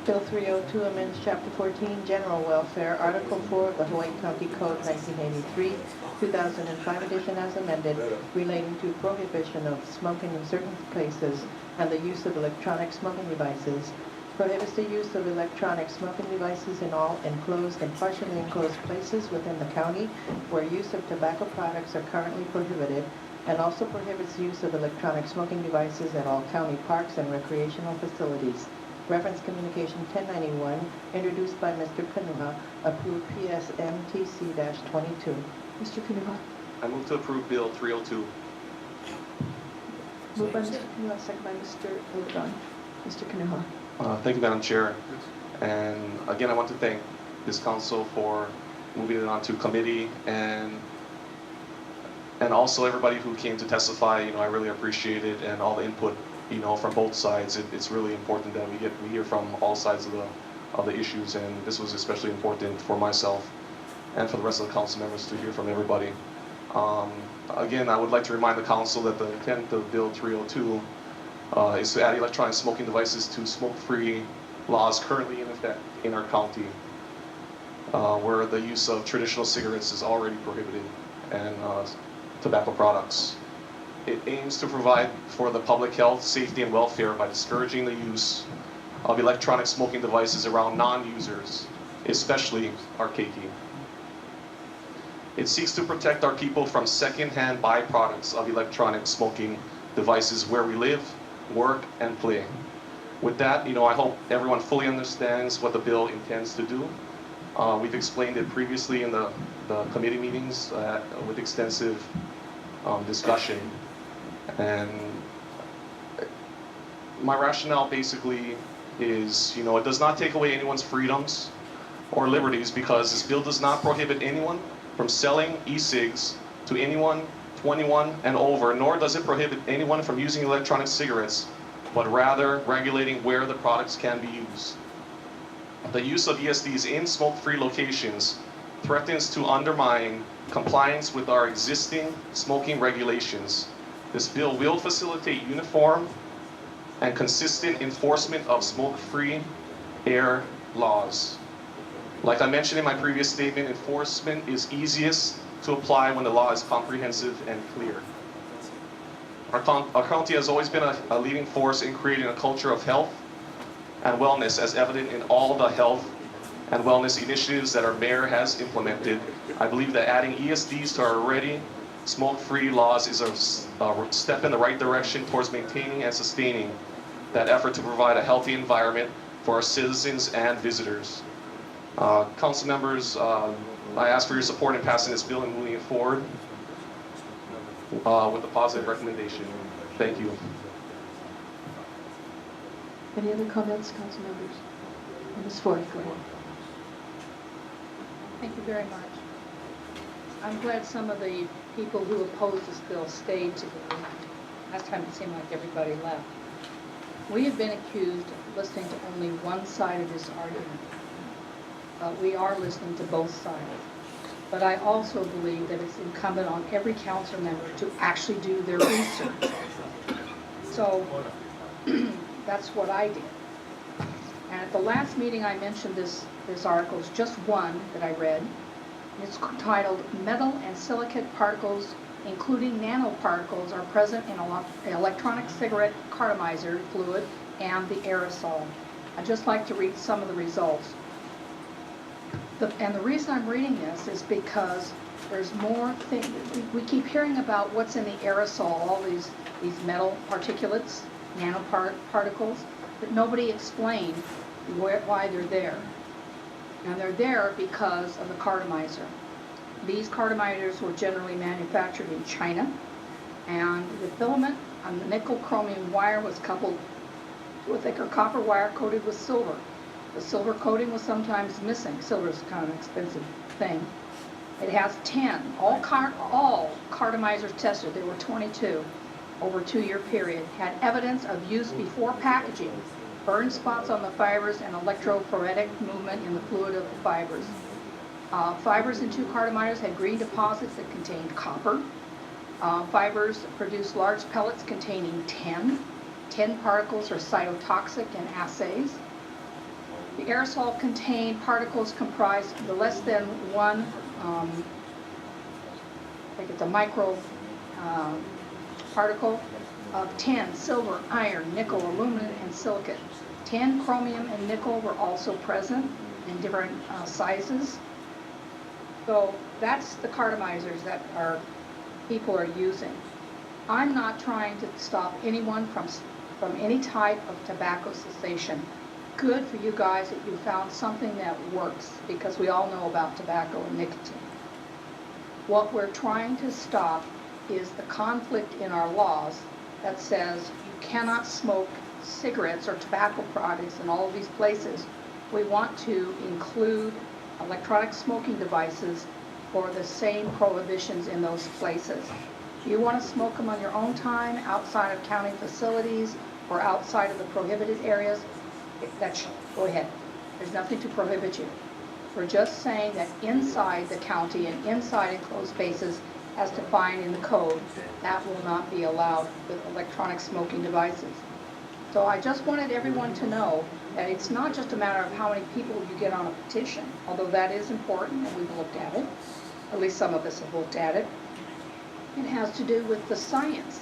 Bill 302 amends Chapter 14, General Welfare, Article 4 of the Hawaii County Code 1983, 2005 edition as amended, relating to prohibition of smoking in certain places and the use of electronic smoking devices, prohibits the use of electronic smoking devices in all enclosed and partially enclosed places within the county where use of tobacco products are currently prohibited, and also prohibits the use of electronic smoking devices at all county parks and recreational facilities. Reference Communication 1091, introduced by Mr. Kanuha, approved PSMTC-22. Mr. Kanuha. I move to approve Bill 302. Moved by Mr. Kanuha, second by Mr. O'Donnell. Mr. Kanuha. Thank you, Madam Chair. And again, I want to thank this council for moving it onto committee and also everybody who came to testify. I really appreciate it, and all the input, from both sides. It's really important that we hear from all sides of the issues, and this was especially important for myself and for the rest of the council members to hear from everybody. Again, I would like to remind the council that the intent of Bill 302 is to add electronic smoking devices to smoke-free laws currently in effect in our county, where the use of traditional cigarettes is already prohibited, and tobacco products. It aims to provide for the public health, safety, and welfare by discouraging the use of electronic smoking devices around non-users, especially our keiki. It seeks to protect our people from second-hand byproducts of electronic smoking devices where we live, work, and play. With that, I hope everyone fully understands what the bill intends to do. We've explained it previously in the committee meetings with extensive discussion. And my rationale basically is, it does not take away anyone's freedoms or liberties, because this bill does not prohibit anyone from selling e-cigs to anyone 21 and over, nor does it prohibit anyone from using electronic cigarettes, but rather regulating where the products can be used. The use of ESDs in smoke-free locations threatens to undermine compliance with our existing smoking regulations. This bill will facilitate uniform and consistent enforcement of smoke-free air laws. Like I mentioned in my previous statement, enforcement is easiest to apply when the law is comprehensive and clear. Our county has always been a leading force in creating a culture of health and wellness, as evident in all the health and wellness initiatives that our mayor has implemented. I believe that adding ESDs to our already smoke-free laws is a step in the right direction towards maintaining and sustaining that effort to provide a healthy environment for our citizens and visitors. Council members, I ask for your support in passing this bill and moving it forward with a positive recommendation. Thank you. Any other comments, council members? Ms. Ford, go ahead. Thank you very much. I'm glad some of the people who opposed this bill stayed to the end. Last time it seemed like everybody left. We have been accused of listening to only one side of this argument. We are listening to both sides. But I also believe that it's incumbent on every council member to actually do their research. So that's what I did. And at the last meeting I mentioned this article is just one that I read. It's titled Metal and Silicate Particles, including nanoparticles, are present in electronic cigarette cartomizer fluid and the aerosol. I'd just like to read some of the results. And the reason I'm reading this is because there's more things. We keep hearing about what's in the aerosol, all these metal particulates, nanoparticles, but nobody explained why they're there. And they're there because of the cartomizer. These cartomizers were generally manufactured in China, and the filament on the nickel chromium wire was coupled to a thicker copper wire coated with silver. The silver coating was sometimes missing. Silver is kind of an expensive thing. It has 10. All cartomizers tested, there were 22 over a 2-year period, had evidence of use before packaging, burn spots on the fibers, and electrophoretic movement in the fluid of the fibers. Fibers in 2 cartomizers had green deposits that contained copper. Fibers produced large pellets containing tin. Tin particles are cytotoxic in assays. The aerosol contained particles comprised the less than one, I think it's a micro particle of tin, silver, iron, nickel, aluminum, and silicate. Tin, chromium, and nickel were also present in different sizes. So that's the cartomizers that our people are using. I'm not trying to stop anyone from any type of tobacco cessation. Good for you guys that you found something that works, because we all know about tobacco and nicotine. What we're trying to stop is the conflict in our laws that says you cannot smoke cigarettes or tobacco products in all of these places. We want to include electronic smoking devices for the same prohibitions in those places. If you want to smoke them on your own time, outside of county facilities, or outside of the prohibited areas, go ahead. There's nothing to prohibit you. We're just saying that inside the county and inside enclosed spaces, as defined in the code, that will not be allowed with electronic smoking devices. So I just wanted everyone to know that it's not just a matter of how many people you get on a petition, although that is important and we've looked at it. At least some of us have looked at it. It has to do with the science.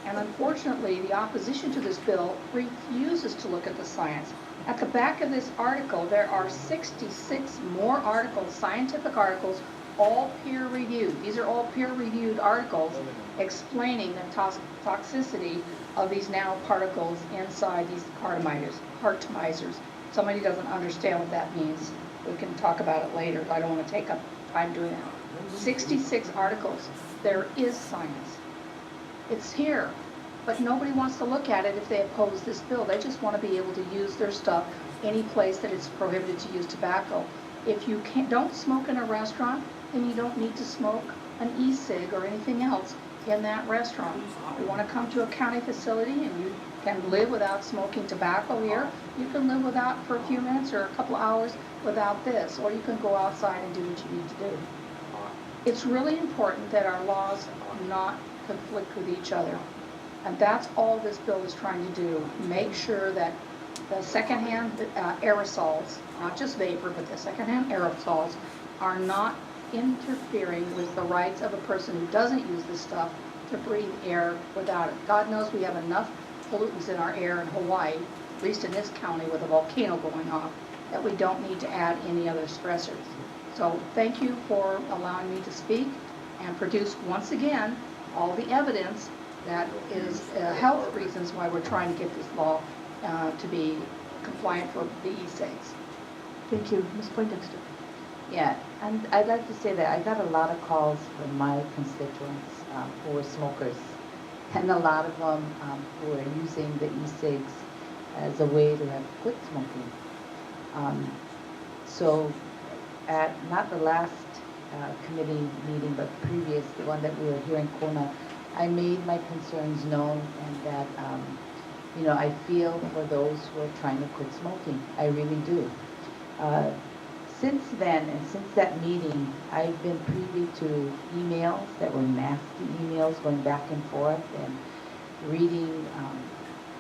And unfortunately, the opposition to this bill refuses to look at the science. At the back of this article, there are 66 more articles, scientific articles, all peer-reviewed. These are all peer-reviewed articles explaining the toxicity of these nanoparticles inside these cartomizers. Somebody doesn't understand what that means, we can talk about it later. I don't want to take up time doing that. 66 articles. There is science. It's here, but nobody wants to look at it if they oppose this bill. They just want to be able to use their stuff any place that it's prohibited to use tobacco. If you don't smoke in a restaurant, then you don't need to smoke an e-cig or anything else in that restaurant. You want to come to a county facility and you can live without smoking tobacco here, you can live without for a few minutes or a couple hours without this, or you can go outside and do what you need to do. It's really important that our laws not conflict with each other. And that's all this bill is trying to do. Make sure that the secondhand aerosols, not just vapor, but the secondhand aerosols, are not interfering with the rights of a person who doesn't use this stuff to breathe air without it. God knows we have enough pollutants in our air in Hawaii, at least in this county with a volcano going off, that we don't need to add any other stressors. So thank you for allowing me to speak and produce once again all the evidence that is health reasons why we're trying to get this law to be compliant for the e-cigs. Thank you. Ms. Poindexter. Yeah, and I'd like to say that I got a lot of calls from my constituents who are smokers, and a lot of them who are using the e-cigs as a way to have quit smoking. So at not the last committee meeting, but previous, the one that we were here in Kona, I made my concerns known, and that I feel for those who are trying to quit smoking. I really do. Since then, and since that meeting, I've been privy to emails that were nasty emails going back and forth, and reading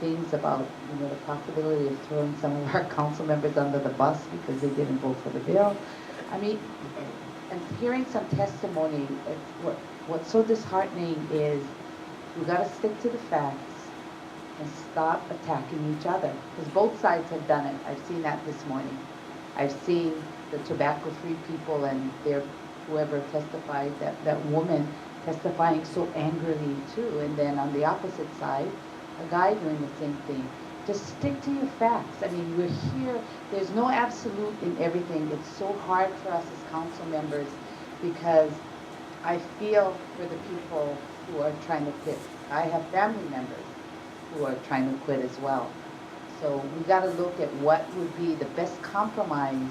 things about the possibility of throwing some of our council members under the bus because they didn't vote for the bill. I mean, and hearing some testimony, what's so disheartening is we got to stick to the facts and stop attacking each other, because both sides have done it. I've seen that this morning. I've seen the tobacco-free people and whoever testified, that woman testifying so angrily too, and then on the opposite side, a guy doing the same thing. Just stick to your facts. I mean, we're here. There's no absolute in everything. It's so hard for us as council members, because I feel for the people who are trying to quit. I have family members who are trying to quit as well. So we got to look at what would be the best compromise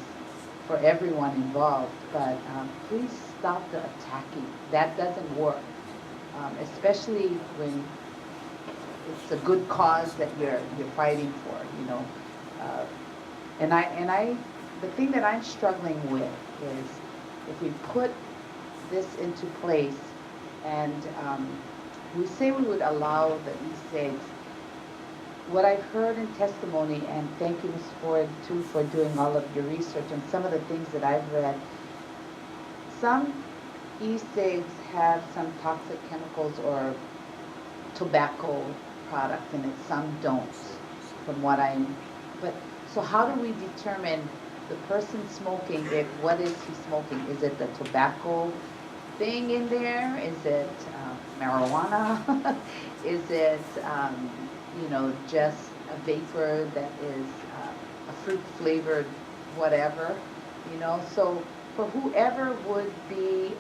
for everyone involved. But please stop the attacking. That doesn't work, especially when it's a good cause that you're fighting for, the thing that I'm struggling with is if we put this into place and we say we would allow the e-cigs, what I've heard in testimony, and thank you, Ms. Ford, too, for doing all of your research and some of the things that I've read, some e-cigs have some toxic chemicals or tobacco products in it, some don't, from what but, so how do we determine the person smoking, what is he smoking? Is it the tobacco thing in there? Is it marijuana? Is it, just a vapor that is a fruit flavored whatever, So for whoever would be,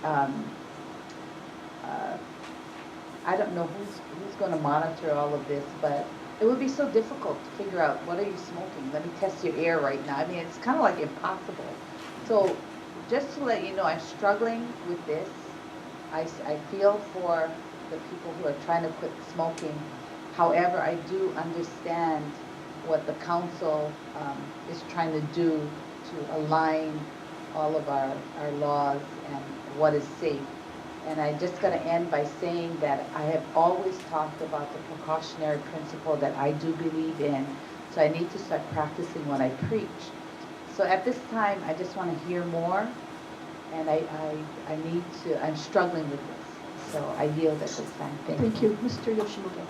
I don't know who's going to monitor all of this, but it would be so difficult to figure out what are you smoking. Let me test your air right now. I mean, it's kind of like impossible. So just to let you know, I'm struggling with this. I feel for the people who are trying to quit smoking. However, I do understand what the council is trying to do to align all of our laws and what is safe. And I just got to end by saying that I have always talked about the precautionary principle that I do believe in. So I need to start practicing what I preach. So at this time, I just want to hear more. And I'm struggling with this. So I yield at this time. Thank you. Mr. Yoshimoto.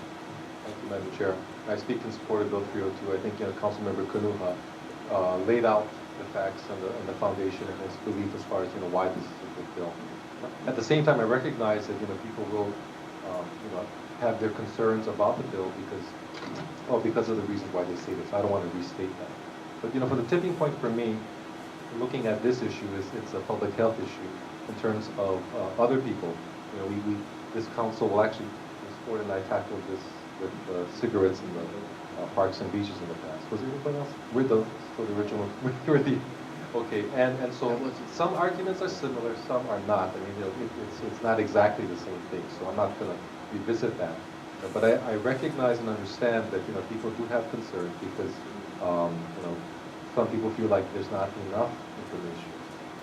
Thank you, Madam Chair. I speak in support of Bill 302. I think Councilmember Kanuha laid out the facts and the foundation and his belief as far as why this is a good bill. At the same time, I recognize that people will have their concerns about the bill because of the reasons why they say this. I don't want to restate that. But for the tipping point for me, looking at this issue it's a public health issue in terms of other people. This council will actually, Ms. Ford and I tackled this with cigarettes in the parks and beaches in the past. Was there anybody else? We're the original. We're the okay. And so some arguments are similar, some are not. I mean, it's not exactly the same thing. So I'm not going to revisit that. But I recognize and understand that people do have concerns because some people feel like there's not enough information.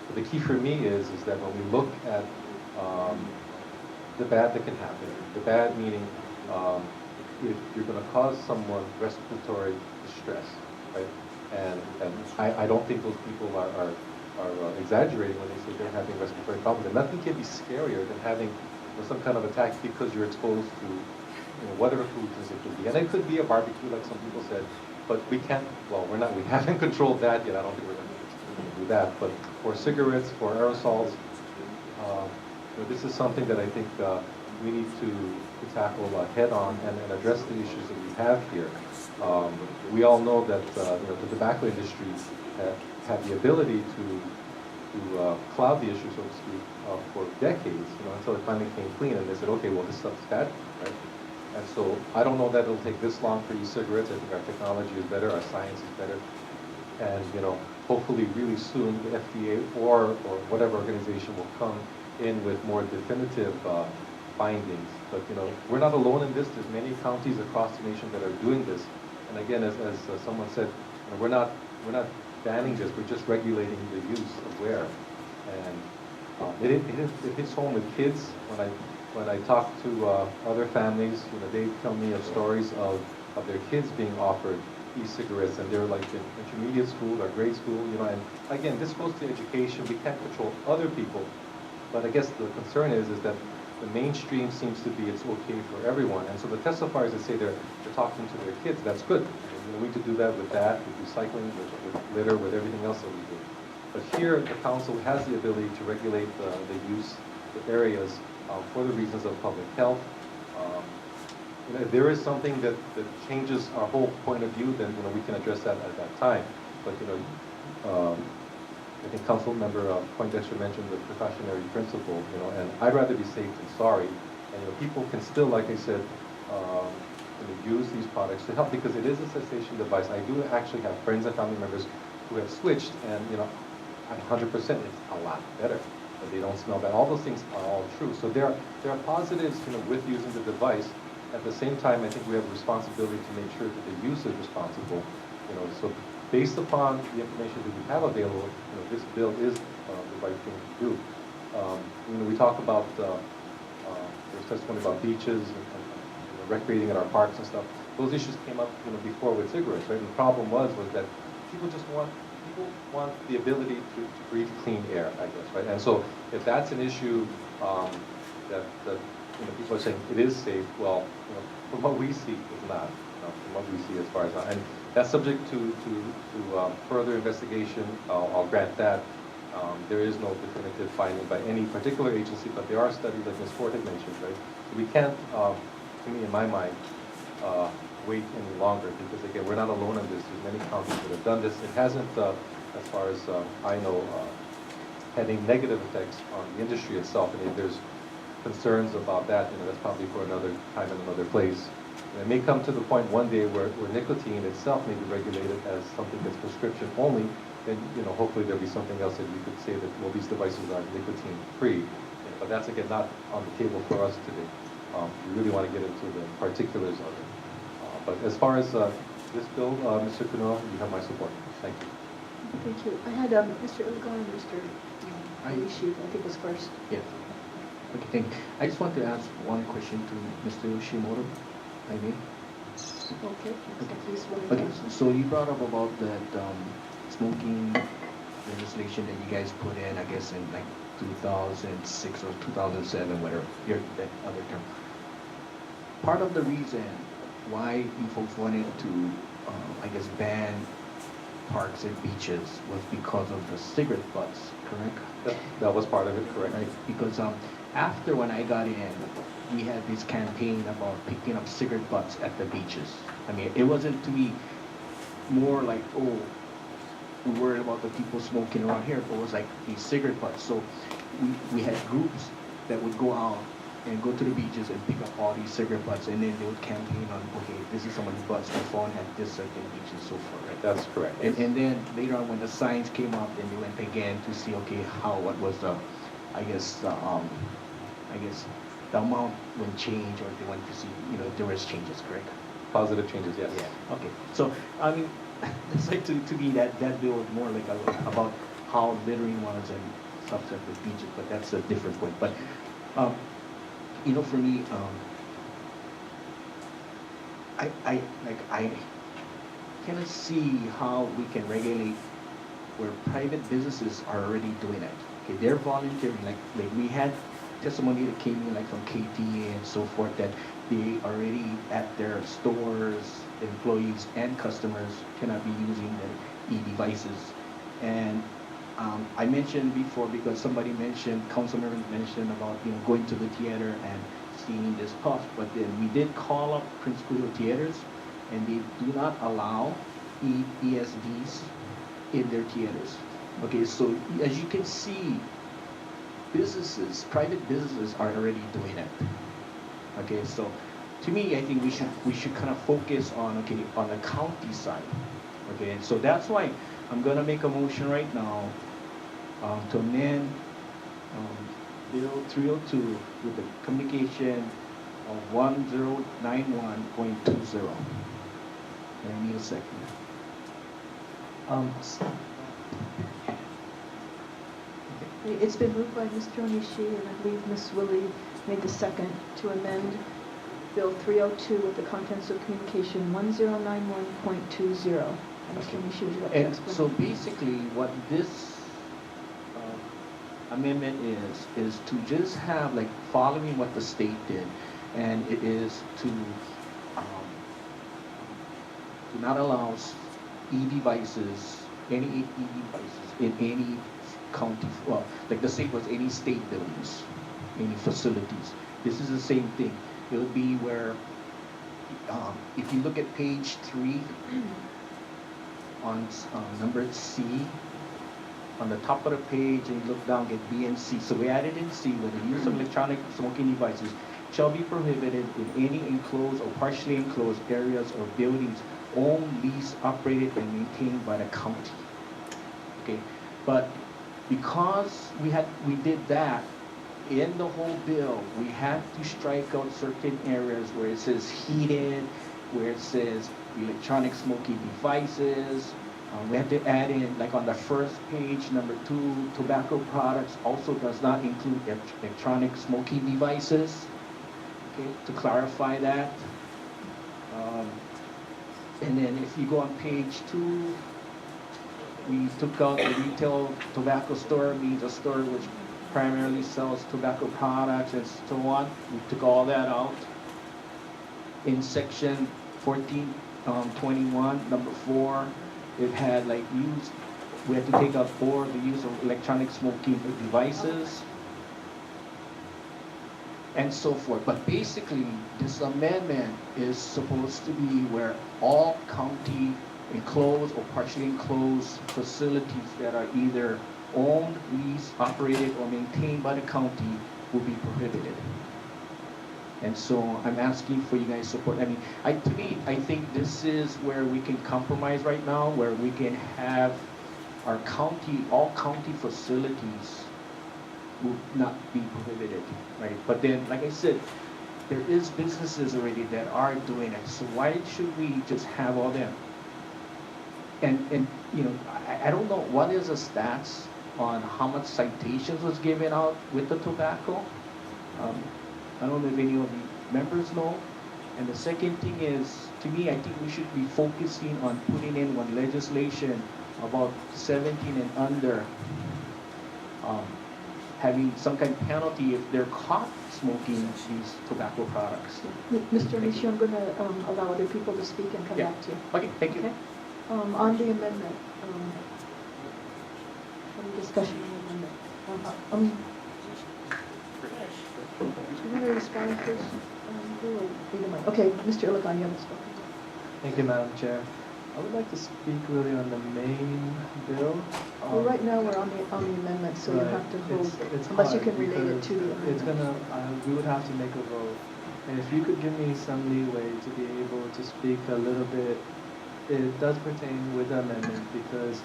But the key for me is that when we look at the bad that can happen, the bad meaning if you're going to cause someone respiratory distress, right? And I don't think those people are exaggerating when they say they're having respiratory problems. And nothing can be scarier than having some kind of attack because you're exposed to whatever foods it could be. And it could be a barbecue, like some people said. But we can't, we haven't controlled that yet. I don't think we're going to do that. But for cigarettes, for aerosols, this is something that I think we need to tackle head on and address the issues that we have here. We all know that the tobacco industry had the ability to cloud the issue, so to speak, for decades, until it finally came clean and they said, okay, well, this stuff's bad, right? And so I don't know that it'll take this long for e-cigarettes. I think our technology is better, our science is better. And, hopefully really soon the FDA or whatever organization will come in with more definitive findings. But, we're not alone in this. There's many counties across the nation that are doing this. And again, as someone said, we're not banning this. We're just regulating the use of where. And it hits home with kids. When I talk to other families, they tell me of stories of their kids being offered e-cigarettes, and they're like in intermediate school or grade school, and again, this goes to education. We can't control other people, but I guess the concern is that the mainstream seems to be it's okay for everyone, and so the testifiers that say they're talking to their kids, that's good. We need to do that with recycling, with litter, with everything else that we do. But here, the council has the ability to regulate the use, the areas, for the reasons of public health. If there is something that changes our whole point of view, then we can address that at that time. But I think Council Member Poindexter mentioned the precautionary principle, and I'd rather be safe than sorry. And people can still, like I said, use these products to help because it is a cessation device. I do actually have friends and family members who have switched, and 100% it's a lot better. They don't smell bad. All those things are all true. So there are positives, with using the device. At the same time, I think we have a responsibility to make sure that the use is responsible. So based upon the information that we have available, this bill is the right thing to do. We talk about there's testimony about beaches and recreating in our parks and stuff. those issues came up, before with cigarettes, right? And the problem was that people want the ability to breathe clean air, I guess, right? And so if that's an issue that people are saying it is safe, well, from what we see, it's not. From what we see as far as and that's subject to further investigation. I'll grant that. There is no definitive finding by any particular agency, but there are studies like Ms. Ford had mentioned, right? So we can't, to me, in my mind, wait any longer because again, we're not alone on this. There's many counties that have done this. It hasn't, as far as I know, had any negative effects on the industry itself. And if there's concerns about that, that's probably for another time and another place. And it may come to the point one day where nicotine itself may be regulated as something that's prescription only. Then, hopefully there'll be something else that we could say that, well, these devices are nicotine free. But that's again not on the table for us today. We really want to get into the particulars of it. But as far as this bill, Mr. Kuno, you have my support. Thank you. Thank you. I had Mr. Ugon and Mr. Oishi, I think was first. Yeah. Okay, thank you. I just want to ask one question to Mr. Yoshimoto, if I may. Okay. Please, Okay, so you brought up about that smoking legislation that you guys put in, I guess in like 2006 or 2007, whatever, that other term. Part of the reason why you folks wanted to, I guess, ban parks and beaches was because of the cigarette butts, correct? That was part of it, correct? Right, because after when I got in, we had this campaign about picking up cigarette butts at the beaches. I mean, it wasn't to me more like, oh, we worried about the people smoking around here, but it was like these cigarette butts. So we had groups that would go out and go to the beaches and pick up all these cigarette butts, and then they would campaign on, okay, this is somebody's butts that found at this certain beach and so forth, right? That's correct. And then later on when the signs came up, then they went again to see, okay, what was the, I guess the amount when change, or they wanted to see, if there was changes, correct? Positive changes, yes. Yeah. Okay. So I mean, it's like to me that bill was more like about how littering was and stuff like with beaches, but that's a different point. But for me, I cannot see how we can regulate where private businesses are already doing it. Okay, they're volunteering. Like we had testimony that came in like from KTA and so forth that they already at their stores, employees and customers cannot be using the e-devices. And I mentioned before because somebody mentioned, councilman mentioned about going to the theater and seeing this cost, but then we did call up Prince Julio theaters and they do not allow ESDs in their theaters. Okay, so as you can see, private businesses are already doing it. Okay, so to me, I think we should kind of focus on the county side. Okay, so that's why I'm gonna make a motion right now to amend Bill 302 with the communication of 1091.20. And I need a second. It's been moved by Mr. Onishi, and I believe Ms. Willie made the second to amend Bill 302 with the contents of communication 1091.20. Mr. Onishi, would you like to And explain? so basically what this amendment is to just have like following what the state did, and it is to not allow e-devices, any e-devices in any county, well, like the state was any state buildings, any facilities. This is the same thing. It'll be where, if you look at page 3 on number C, on the top of the page and you look down, get B and C. So we added in C, where the use of electronic smoking devices shall be prohibited in any enclosed or partially enclosed areas or buildings owned, leased, operated, and maintained by the county. Okay, but because we did that, in the whole bill, we had to strike out certain areas where it says heated, where it says electronic smoking devices. We had to add in, like on the first page, number 2, tobacco products also does not include electronic smoking devices. Okay, to clarify that. And then if you go on page 2, we took out the retail tobacco store, means a store which primarily sells tobacco products and so on. We took all that out. In section 1421, number 4, it had like use, we had to take out for the use of electronic smoking devices and so forth. But basically, this amendment is supposed to be where all county enclosed or partially enclosed facilities that are either owned, leased, operated, or maintained by the county will be prohibited. And so I'm asking for you guys' support. I mean, to me, I think this is where we can compromise right now, where we can have our county, all county facilities will not be prohibited, right? But then, like I said, there is businesses already that are doing it. So why should we just have all them? And you know, I don't know what is the stats on how much citations was given out with the tobacco. I don't know if any of the members know. And the second thing is, to me, I think we should be focusing on putting in one legislation about 17 and under, having some kind of penalty if they're caught smoking these tobacco products. Mr. Onishi, I'm going to allow other people to speak and come Yeah. back to you. Okay, thank you. Okay? On the amendment, any discussion on the amendment? Do you want to respond first? Who will be the mic? Okay, Mr. Iligan, you haven't spoken. Thank you, Madam Chair. I would like to speak really on the main bill. Well, right now, we're on the amendment, so you'll Right. have to hold, It's unless you hard can relate it because to the It's amendment. we would have to make a vote. And if you could give me some leeway to be able to speak a little bit, it does pertain with the amendment because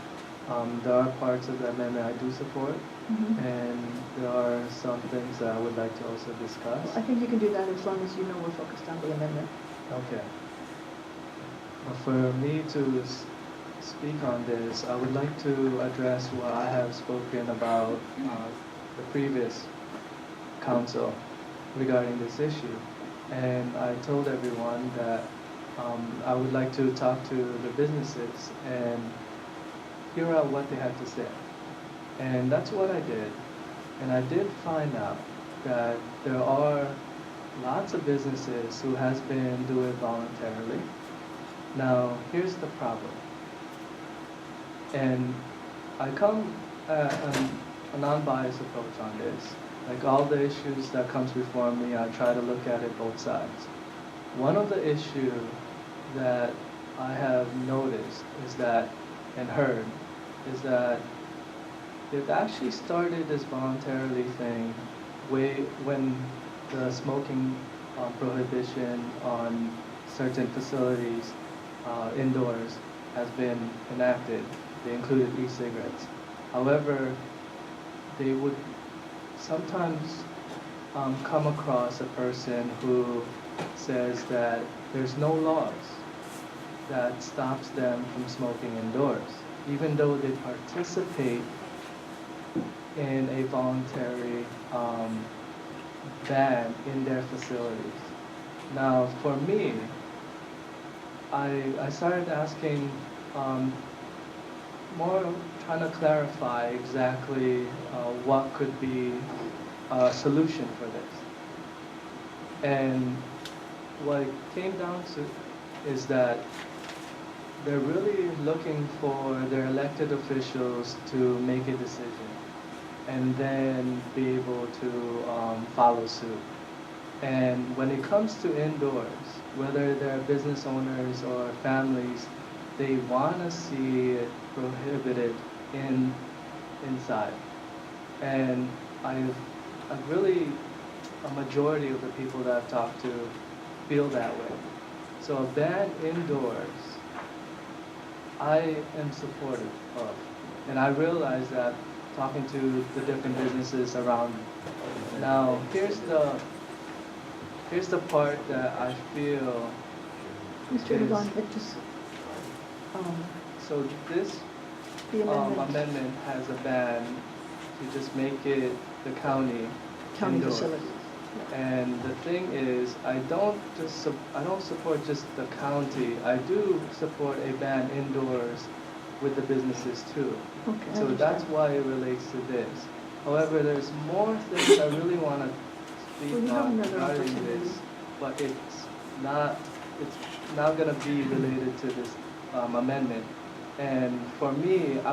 there are parts of the amendment I do support, Mhm. and there are some things that I would like to also discuss. I think you can do that as long as you know we're focused on the amendment. Okay. For me to speak on this, I would like to address what I have spoken about the previous council regarding this issue. And I told everyone that I would like to talk to the businesses and hear out what they had to say. And that's what I did. And I did find out that there are lots of businesses who has been doing it voluntarily. Now, here's the problem. And I come a non-biased approach on this. Like all the issues that comes before me, I try to look at it both sides. One of the issues that I have noticed is that, and heard, is that they've actually started this voluntarily thing when the smoking prohibition on certain facilities indoors has been enacted. They included e-cigarettes. However, they would sometimes come across a person who says that there's no laws that stops them from smoking indoors, even though they participate in a voluntary ban in their facilities. Now, for me, I started asking more, trying to clarify exactly what could be a solution for this. And what it came down to is that they're really looking for their elected officials to make a decision and then be able to follow suit. And when it comes to indoors, whether they're business owners or families, they want to see it prohibited inside. And I've really, a majority of the people that I've talked to feel that way. So a ban indoors, I am supportive of. And I realize that talking to the different businesses around me. Now, here's the part that I feel Mr. is, Iligan, it just, so this the amendment, amendment has a ban to just make it the county county indoors. facilities. And the thing is, I don't support just the county. I do support a ban indoors with the businesses too. Okay, I So understand. that's why it relates to this. However, there's more things I really want to Well, speak you have on another regarding opportunity. this, but it's not going to be related to this amendment. And for me, I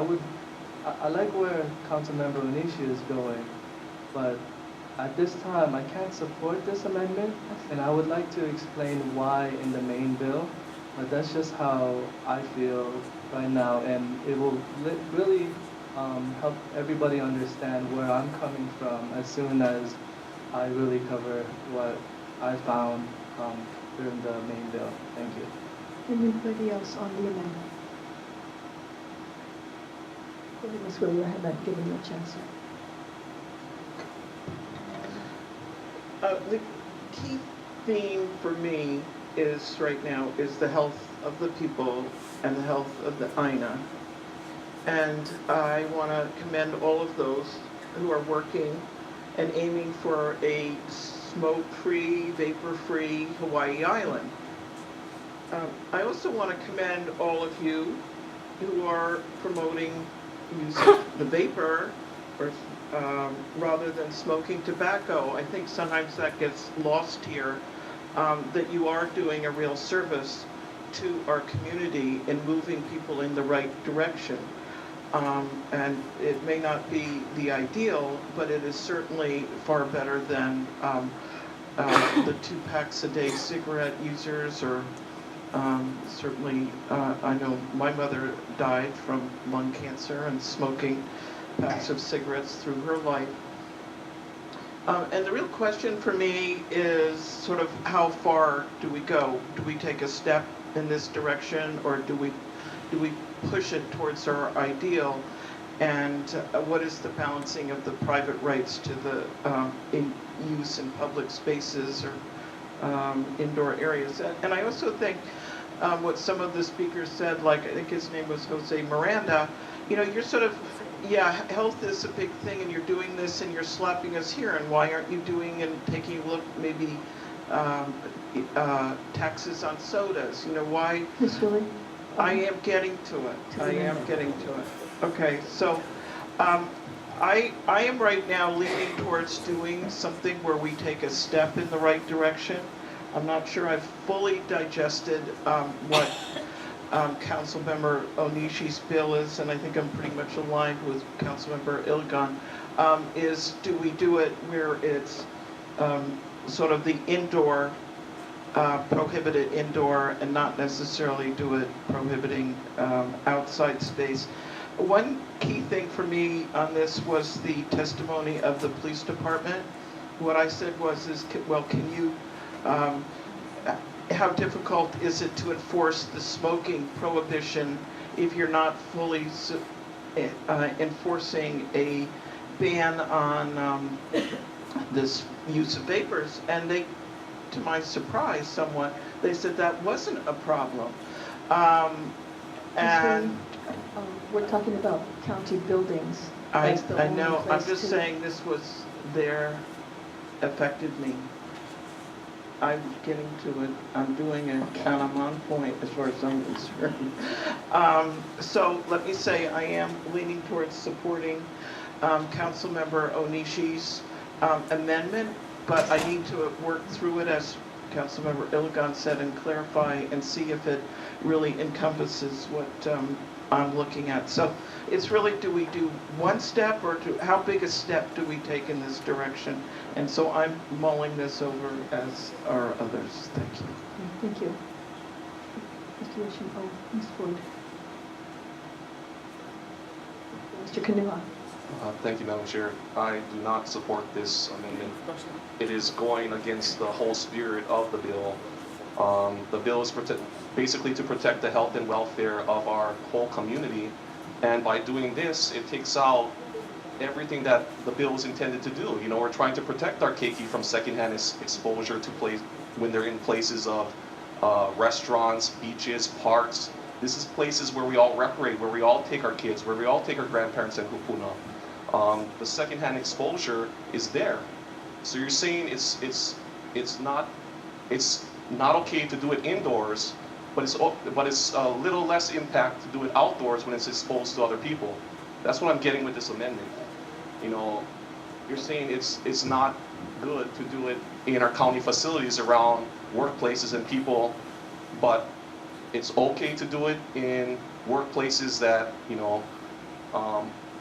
like where Councilmember Onishi is going, but at this time, I can't support this amendment, and I would like to explain why in the main bill. But that's just how I feel right now, and it will really help everybody understand where I'm coming from as soon as I really cover what I found during the main bill. Thank you. Anybody else on the amendment? Go ahead, Ms. Willie, I haven't given you a chance yet. The key theme for me is right now is the health of the people and the health of the INA. And I want to commend all of those who are working and aiming for a smoke-free, vapor-free Hawaii Island. I also want to commend all of you who are promoting use of the vapor or rather than smoking tobacco. I think sometimes that gets lost here, that you are doing a real service to our community in moving people in the right direction. And it may not be the ideal, but it is certainly far better than the 2 packs a day cigarette users, or certainly I know my mother died from lung cancer and smoking packs of cigarettes through her life. And the real question for me is sort of how far do we go? Do we take a step in this direction, or do we push it towards our ideal? And what is the balancing of the private rights to the use in public spaces or indoor areas? And I also think what some of the speakers said, like I think his name was Jose Miranda, you know, you're sort of, yeah, health is a big thing, and you're doing this and you're slapping us here, and why aren't you doing and taking a look, maybe taxes on sodas? You know, why? Ms. Willie? I am getting to it. I am getting to it. Okay, so I am right now leaning towards doing something where we take a step in the right direction. I'm not sure I've fully digested what Councilmember Onishi's bill is, and I think I'm pretty much aligned with Councilmember Ilgan, is do we do it where it's sort of the indoor, prohibited indoor, and not necessarily do it prohibiting outside space. One key thing for me on this was the testimony of the police department. What I said was, well, can you, how difficult is it to enforce the smoking prohibition if you're not fully enforcing a ban on this use of vapors? And they, to my surprise somewhat, they said that wasn't a problem. And we're talking about county buildings. I That's the only know, I'm place just to- saying this was there, affected me. I'm getting to it, I'm doing it, and I'm on point as far as I'm concerned. So let me say I am leaning towards supporting Councilmember Onishi's amendment, but I need to work through it, as Councilmember Ilgan said, and clarify and see if it really encompasses what I'm looking at. So it's really, do we do one step, or how big a step do we take in this direction? And so I'm mulling this over, as are others. Thank you. Thank you. Mr. Yoshi, Ms. Ford. Mr. Kanua. Thank you, Madam Chair. I do not support this amendment. It is going against the whole spirit of the bill. The bill is basically to protect the health and welfare of our whole community, and by doing this, it takes out everything that the bill is intended to do. You know, we're trying to protect our keiki from secondhand exposure to when they're in places of restaurants, beaches, parks. This is places where we all recreate, where we all take our kids, where we all take our grandparents and kupuna. The secondhand exposure is there. So you're saying it's not okay to do it indoors, but it's a little less impact to do it outdoors when it's exposed to other people. That's what I'm getting with this amendment. You know, you're saying it's not good to do it in our county facilities around workplaces and people, but it's okay to do it in workplaces that, you know,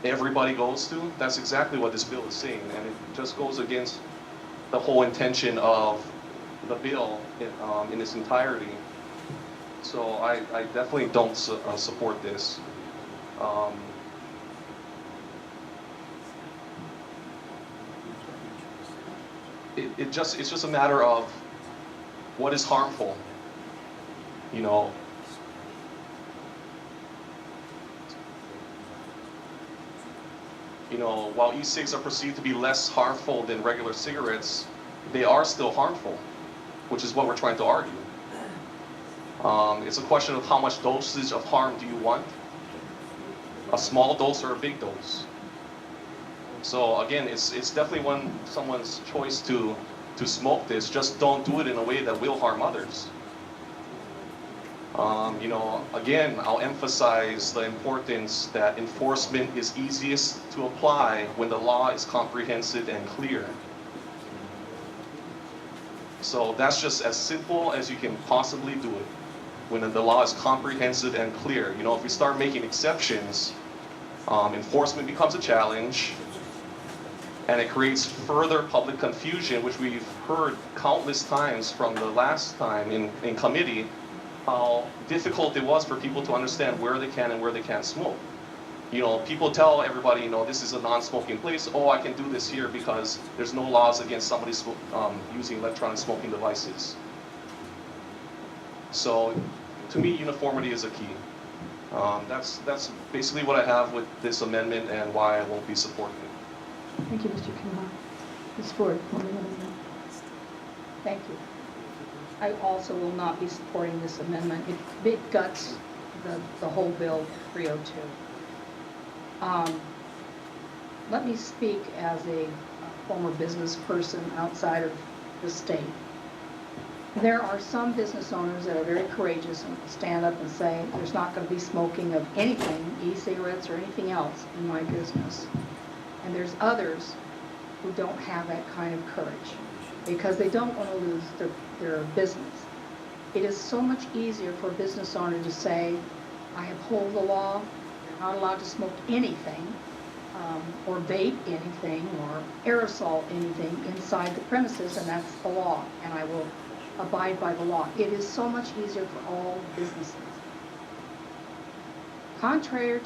everybody goes to. That's exactly what this bill is saying, and it just goes against the whole intention of the bill in its entirety. So I definitely don't support this. It's just a matter of what is harmful, you know. You know, while e-cigs are perceived to be less harmful than regular cigarettes, they are still harmful, which is what we're trying to argue. It's a question of how much dosage of harm do you want? A small dose or a big dose? So again, it's definitely someone's choice to smoke this. Just don't do it in a way that will harm others. You know, again, I'll emphasize the importance that enforcement is easiest to apply when the law is comprehensive and clear. So that's just as simple as you can possibly do it, when the law is comprehensive and clear. You know, if we start making exceptions, enforcement becomes a challenge, and it creates further public confusion, which we've heard countless times from the last time in committee, how difficult it was for people to understand where they can and where they can't smoke. You know, people tell everybody, you know, this is a non-smoking place. Oh, I can do this here because there's no laws against somebody using electronic smoking devices. So, to me, uniformity is a key. That's basically what I have with this amendment and why I won't be supporting it. Thank you, Mr. Kamal. Ms. Ford, one minute. Thank you. I also will not be supporting this amendment. It guts the whole bill 302. Let me speak as a former business person outside of the state. There are some business owners that are very courageous and stand up and say, there's not going to be smoking of anything, e-cigarettes or anything else in my business. And there's others who don't have that kind of courage because they don't want to lose their business. It is so much easier for a business owner to say, I uphold the law, you're not allowed to smoke anything, or vape anything, or aerosol anything inside the premises, and that's the law, and I will abide by the law. It is so much easier for all businesses. Contrary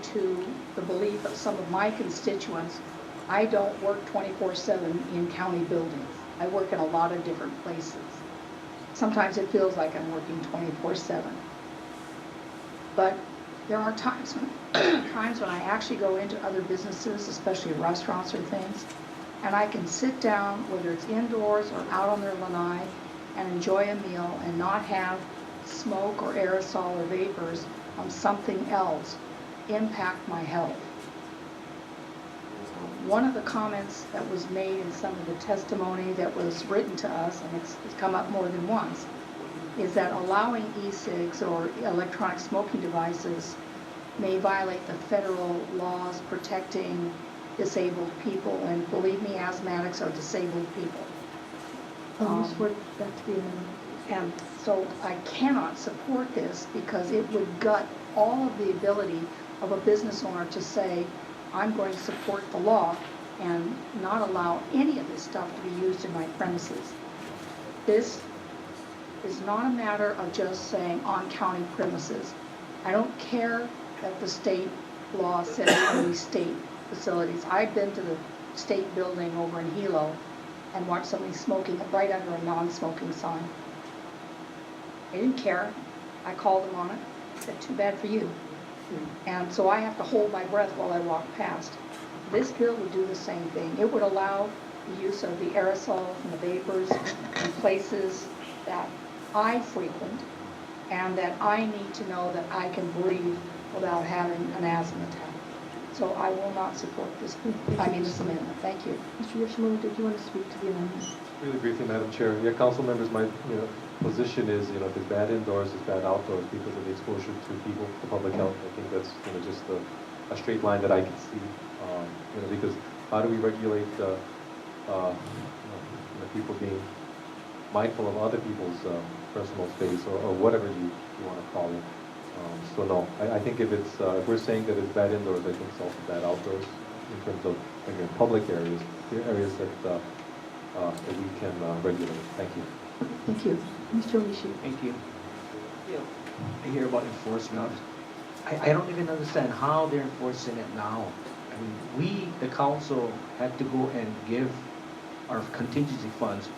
to the belief of some of my constituents, I don't work 24/7 in county buildings. I work in a lot of different places. Sometimes it feels like I'm working 24/7. But there are times when I actually go into other businesses, especially restaurants or things, and I can sit down, whether it's indoors or out on their lanai, and enjoy a meal and not have smoke or aerosol or vapors from something else impact my health. One of the comments that was made in some of the testimony that was written to us, and it's come up more than once, is that allowing e-cigs or electronic smoking devices may violate the federal laws protecting disabled people, and believe me, asthmatics are disabled people. Ms. Ford, back to the amendment. And so I cannot support this because it would gut all of the ability of a business owner to say, I'm going to support the law and not allow any of this stuff to be used in my premises. This is not a matter of just saying on county premises. I don't care that the state law says only state facilities. I've been to the state building over in Hilo and watched somebody smoking right under a non-smoking sign. I didn't care. I called them on it. I said, too bad for you. And so I have to hold my breath while I walk past. This bill would do the same thing. It would allow the use of the aerosols and the vapors in places that I frequent and that I need to know that I can breathe without having an asthma attack. So I will not support this, this amendment. Thank you. Mr. Yoshimura, did you want to speak to the amendment? Really briefly, Madam Chair. Yeah, council members, my position is, if it's bad indoors, it's bad outdoors because of the exposure to people, to public health. I think that's just a straight line that I can see. Because how do we regulate people being mindful of other people's personal space or whatever you want to call it? So no, I think if we're saying that it's bad indoors, I think it's also bad outdoors in terms of again public areas, areas that we can regulate. Thank you. Thank you. Mr. Onishi. Thank you. I hear about enforcement. I don't even understand how they're enforcing it now. I mean, we, the council, had to go and give our contingency funds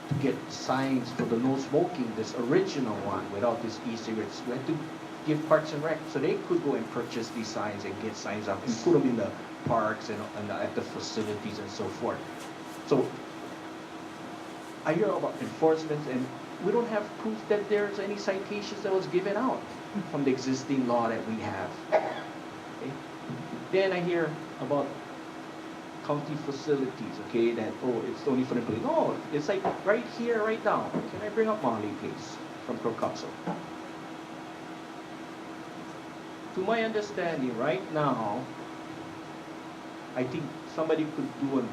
to get signs for the no smoking, this original one, without this e-cigarettes. We had to give Parks and Rec so they could go and purchase these signs and get signs up and put them in the parks and at the facilities and so forth. So I hear about enforcement, and we don't have proof that there's any citations that was given out from the existing law that we have. Okay? Then I hear about county facilities, okay, that, it's only for the police. No, it's like right here, right now. Can I bring up Molly, please, from Pro Council? To my understanding, right now, I think somebody could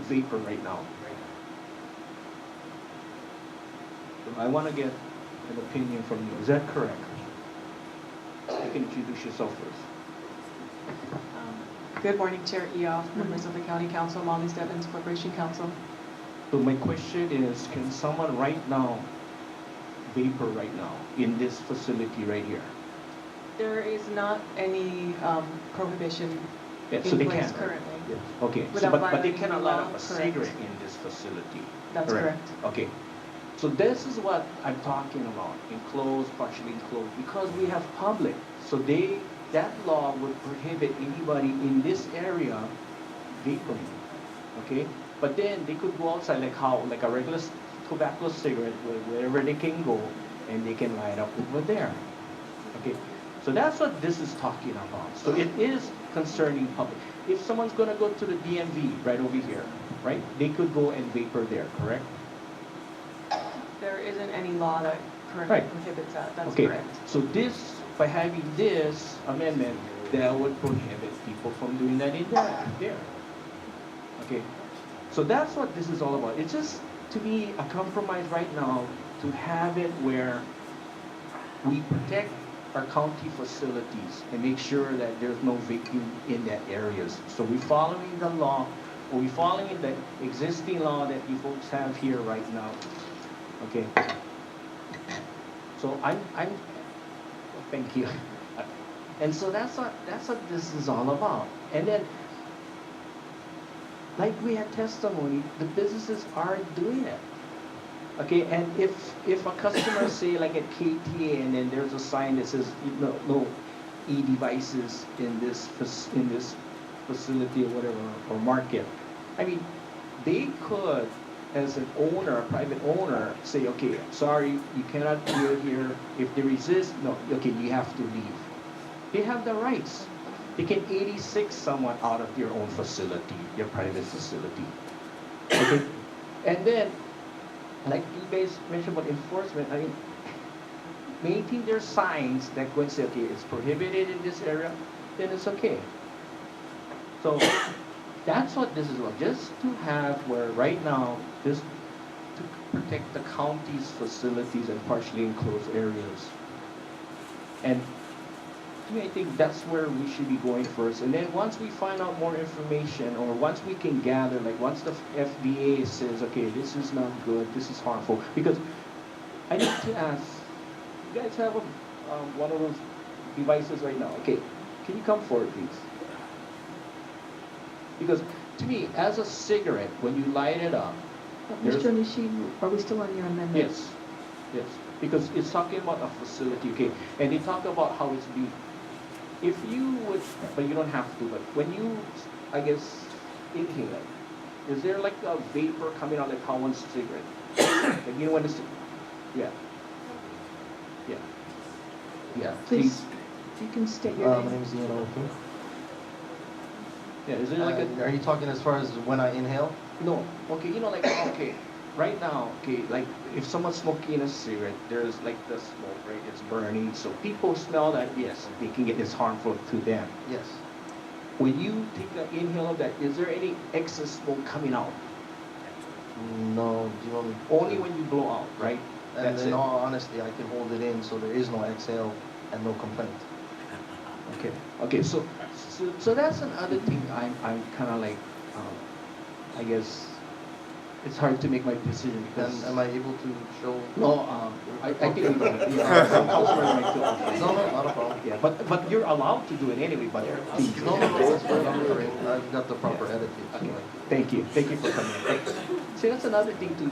vapor right now. So I want to get an opinion from you. Is that correct? You can introduce yourself first. Good morning, Chair Eoff, members of the County Council, Molly Stebbins, Corporation Council. So my question is, can someone right now vapor right now in this facility right here? There is not any prohibition Yeah, in so they place can, right? currently. Yes. Okay, Without but they violating cannot the light law, up a correct. cigarette in this facility. That's correct. Okay, so this is what I'm talking about, enclosed, partially enclosed, because we have public. So that law would prohibit anybody in this area vaporing, okay? But then they could go outside like a regular tobacco cigarette, wherever they can go, and they can light up over there, okay? So that's what this is talking about. So it is concerning public. If someone's gonna go to the DMV right over here, right? They could go and vapor there, correct? There isn't any law that currently Right. prohibits that. That's Okay. correct. So by having this amendment, that would prohibit people from doing that in there. Okay. So that's what this is all about. It's just, to me, a compromise right now to have it where we protect our county facilities and make sure that there's no vaping in that areas. So we're following the law, or we're following the existing law that you folks have here right now. Okay. So thank you. And so that's what this is all about. And then, like we had testimony, the businesses are doing it. Okay, and if a customer say like at KTA and then there's a sign that says no e-devices in this facility or whatever, or market, I mean, they could, as an owner, a private owner, say, okay, sorry, you cannot do it here. If they resist, no, okay, you have to leave. They have the rights. They can 86 someone out of your own facility, your private facility. Okay, and then, like you guys mentioned about enforcement, I mean, making their signs that go and say, okay, it's prohibited in this area, then it's okay. So that's what this is about, just to have where right now, just to protect the county's facilities and partially enclosed areas. And to me, I think that's where we should be going first. And then once we find out more information, or once we can gather, like once the FDA says, okay, this is not good, this is harmful, because I need to ask, you guys have one of those devices right now. Okay, can you come forward, please? Because to me, as a cigarette, when you light it up, Mr. Onishi, are we still on your amendment? yes, yes, because it's talking about a facility, okay, and they talk about how it's being. If you would, but you don't have to, but when you, I guess, inhale it, is there like a vapor coming out like how one cigarette? Like, you know when it's, yeah. Yeah. Yeah. Please, you can state your My name. name is Ian Oaken. Yeah, is there like Are you talking as far as when I inhale? no, okay, like, okay, right now, okay, like, if someone's smoking a cigarette, there's like the smoke, right, it's burning, so people smell that, yes, thinking it is harmful to them. Yes. When you take an inhale of that, is there any excess smoke coming out? No, do you want me? Only when you blow out, right? And That's in it. all honesty, I can hold it in, so there is no exhale and no complaint. Okay, okay, so that's another thing I'm kind of like, I guess, it's hard to make my decision because. And am I able to show? No, I think we can. Yeah, Councilman might feel okay. No, not a problem. Yeah, but you're allowed to do it anyway, but. No, it's very honoring. I've got the proper etiquette. Okay. So Thank you for coming. See, that's another thing too.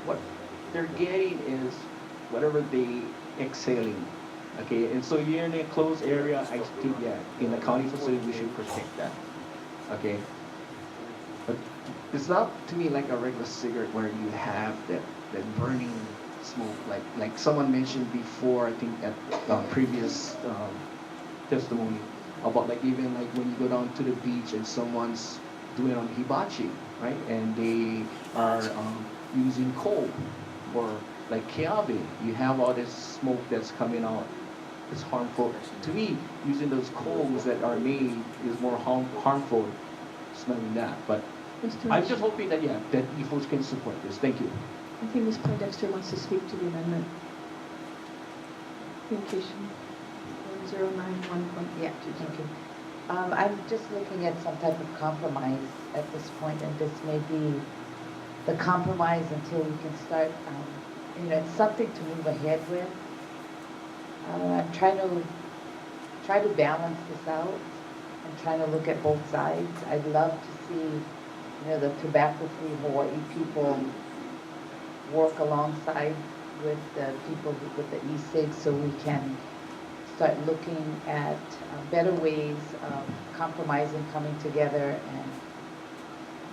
What they're getting is whatever they exhaling. Okay, and so you're in a closed area. I think in the county facility we should protect that. Okay, but it's not to me like a regular cigarette where you have that burning smoke. Like someone mentioned before, I think at previous testimony about like even like when you go down to the beach and someone's doing on hibachi, right? And they are using coal or like kiabe. You have all this smoke that's coming out. It's harmful. To me, using those coals that are made is more harmful smelling that. But Mr. I'm Nishi, just hoping that, that you folks can support this. Thank you. I think Ms. Poindexter wants to speak to the amendment. Communication 1091. Yeah, thank you. I'm just looking at some type of compromise at this point, and this may be the compromise until we can start, it's something to move ahead with. I'm trying to balance this out and trying to look at both sides. I'd love to see, the tobacco-free Hawaii people work alongside with the people with the e-cigs so we can start looking at better ways of compromising, coming together, and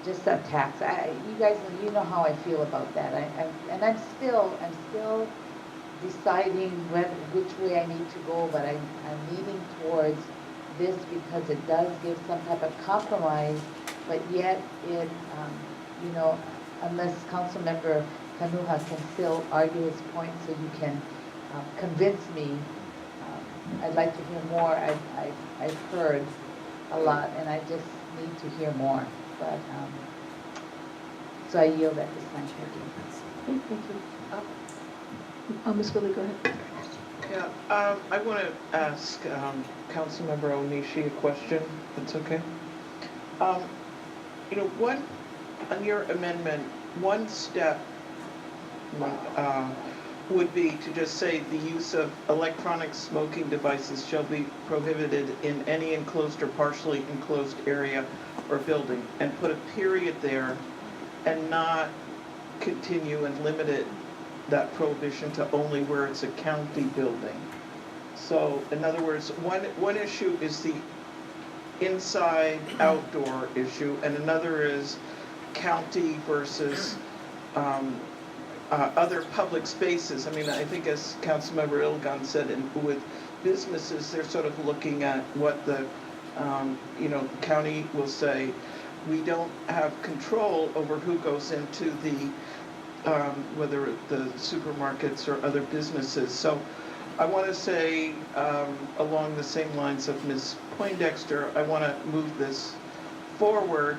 just that tax. You guys, you know how I feel about that. I'm still deciding which way I need to go, but I'm leaning towards this because it does give some type of compromise, but yet it, unless Councilmember Kanuha can still argue his point so you can convince me. I'd like to hear more. I've heard a lot, and I just need to hear more. But so I yield at this time. Thank you. Okay, thank you. Ms. Willie, go ahead. Yeah, I want to ask Councilmember Onishi a question, if it's okay. One, on your amendment, one step would be to just say the use of electronic smoking devices shall be prohibited in any enclosed or partially enclosed area or building, and put a period there and not continue and limit it, that prohibition, to only where it's a county building. So, in other words, one issue is the inside outdoor issue, and another is county versus other public spaces. I mean, I think as Councilmember Ilgan said, with businesses, they're sort of looking at what the county will say. We don't have control over who goes into the whether the supermarkets or other businesses. So I want to say, along the same lines of Ms. Poindexter, I want to move this forward.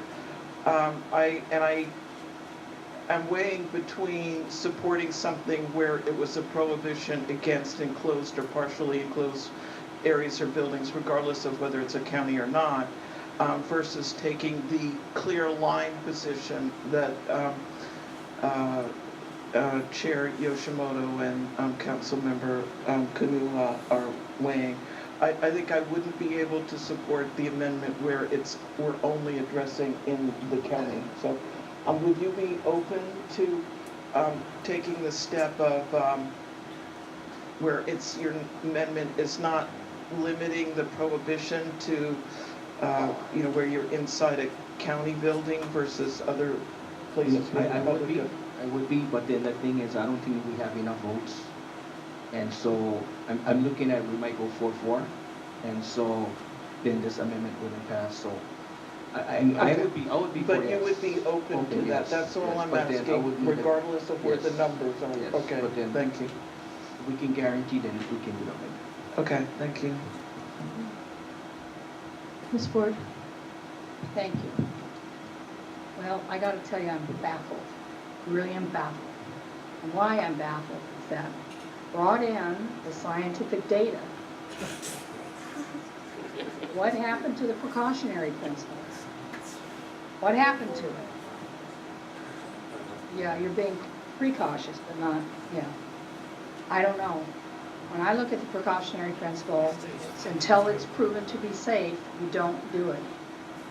I'm weighing between supporting something where it was a prohibition against enclosed or partially enclosed areas or buildings, regardless of whether it's a county or not, versus taking the clear line position that Chair Yoshimoto and Councilmember Kanuha are weighing. I think I wouldn't be able to support the amendment where we're only addressing in the county. So would you be open to taking the step of where your amendment is not limiting the prohibition to where you're inside a county building versus other places? I would be, but then the thing is, I don't think we have enough votes. And so I'm looking at we might go 4-4, and so then this amendment wouldn't pass. So I would be for But you yes. would be open to that, yes, that's all yes, I'm but then I asking, would need the- regardless of where the yes, numbers are. yes, Okay, but then- thank you. We can guarantee then we can do that. Okay, thank you. Ms. Ford? Thank you. Well, I got to tell you, I'm baffled. I really am baffled. And why I'm baffled is that brought in the scientific data. What happened to the precautionary principles? What happened to it? Yeah, you're being precautious, but not, yeah. I don't know. When I look at the precautionary principle, it's until it's proven to be safe, you don't do it.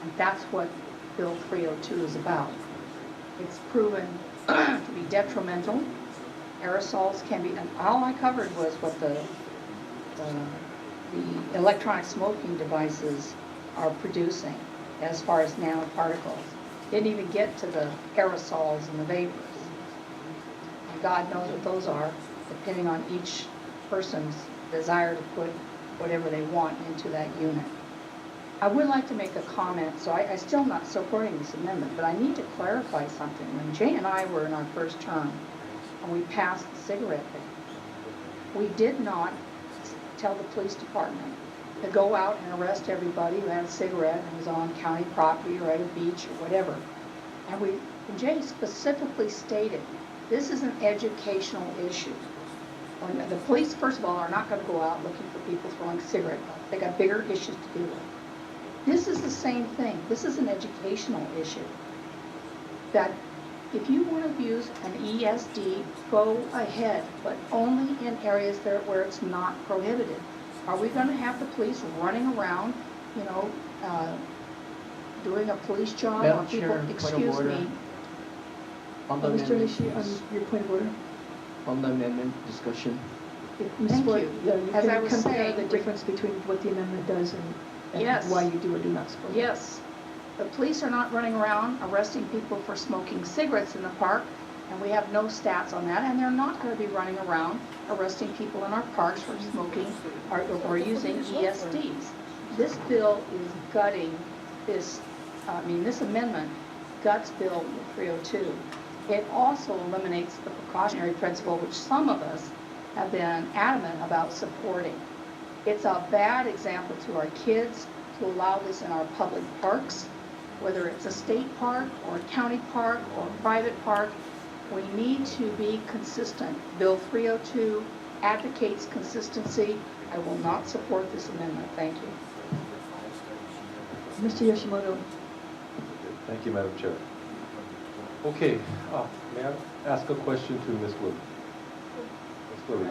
And that's what Bill 302 is about. It's proven to be detrimental. Aerosols can be, and all I covered was what the electronic smoking devices are producing as far as nanoparticles. Didn't even get to the aerosols and the vapors. And God knows what those are, depending on each person's desire to put whatever they want into that unit. I would like to make a comment, so I still not supporting this amendment, but I need to clarify something. When Jay and I were in our first term, and we passed the cigarette ban, we did not tell the police department to go out and arrest everybody who had a cigarette and was on county property or at a beach or whatever. And Jay specifically stated, this is an educational issue. When the police, first of all, are not going to go out looking for people throwing cigarette butts. They got bigger issues to deal with. This is the same thing. This is an educational issue. That if you want to use an ESD, go ahead, but only in areas where it's not prohibited. Are we going to have the police running around, doing a police job? Madam on people? Chair, point of Excuse order. me. On the Mr. amendment, Nishi, on your point of order? on the amendment discussion. Ms. Thank Ford, you. yeah, you As I can was compare saying, the difference between what the amendment does and Yes. why you do or do not support it. Yes, the police are not running around arresting people for smoking cigarettes in the park, and we have no stats on that, and they're not going to be running around arresting people in our parks for smoking or using ESDs. This bill is gutting this amendment guts Bill 302. It also eliminates the precautionary principle, which some of us have been adamant about supporting. It's a bad example to our kids to allow this in our public parks, whether it's a state park or a county park or a private park. We need to be consistent. Bill 302 advocates consistency. I will not support this amendment. Thank you. Mr. Yoshimoto? Thank you, Madam Chair. Okay, may I ask a question to Ms. Wood? Ms. Willie.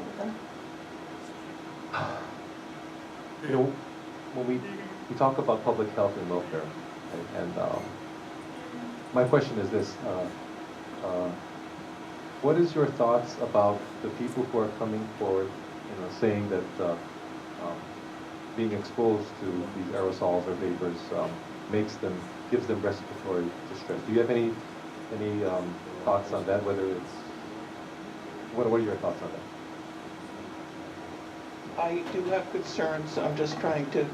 When we talk about public health and welfare, and my question is this, what is your thoughts about the people who are coming forward, saying that being exposed to these aerosols or vapors gives them respiratory distress? Do you have any thoughts on that? What are your thoughts on that? I do have concerns. I'm just trying to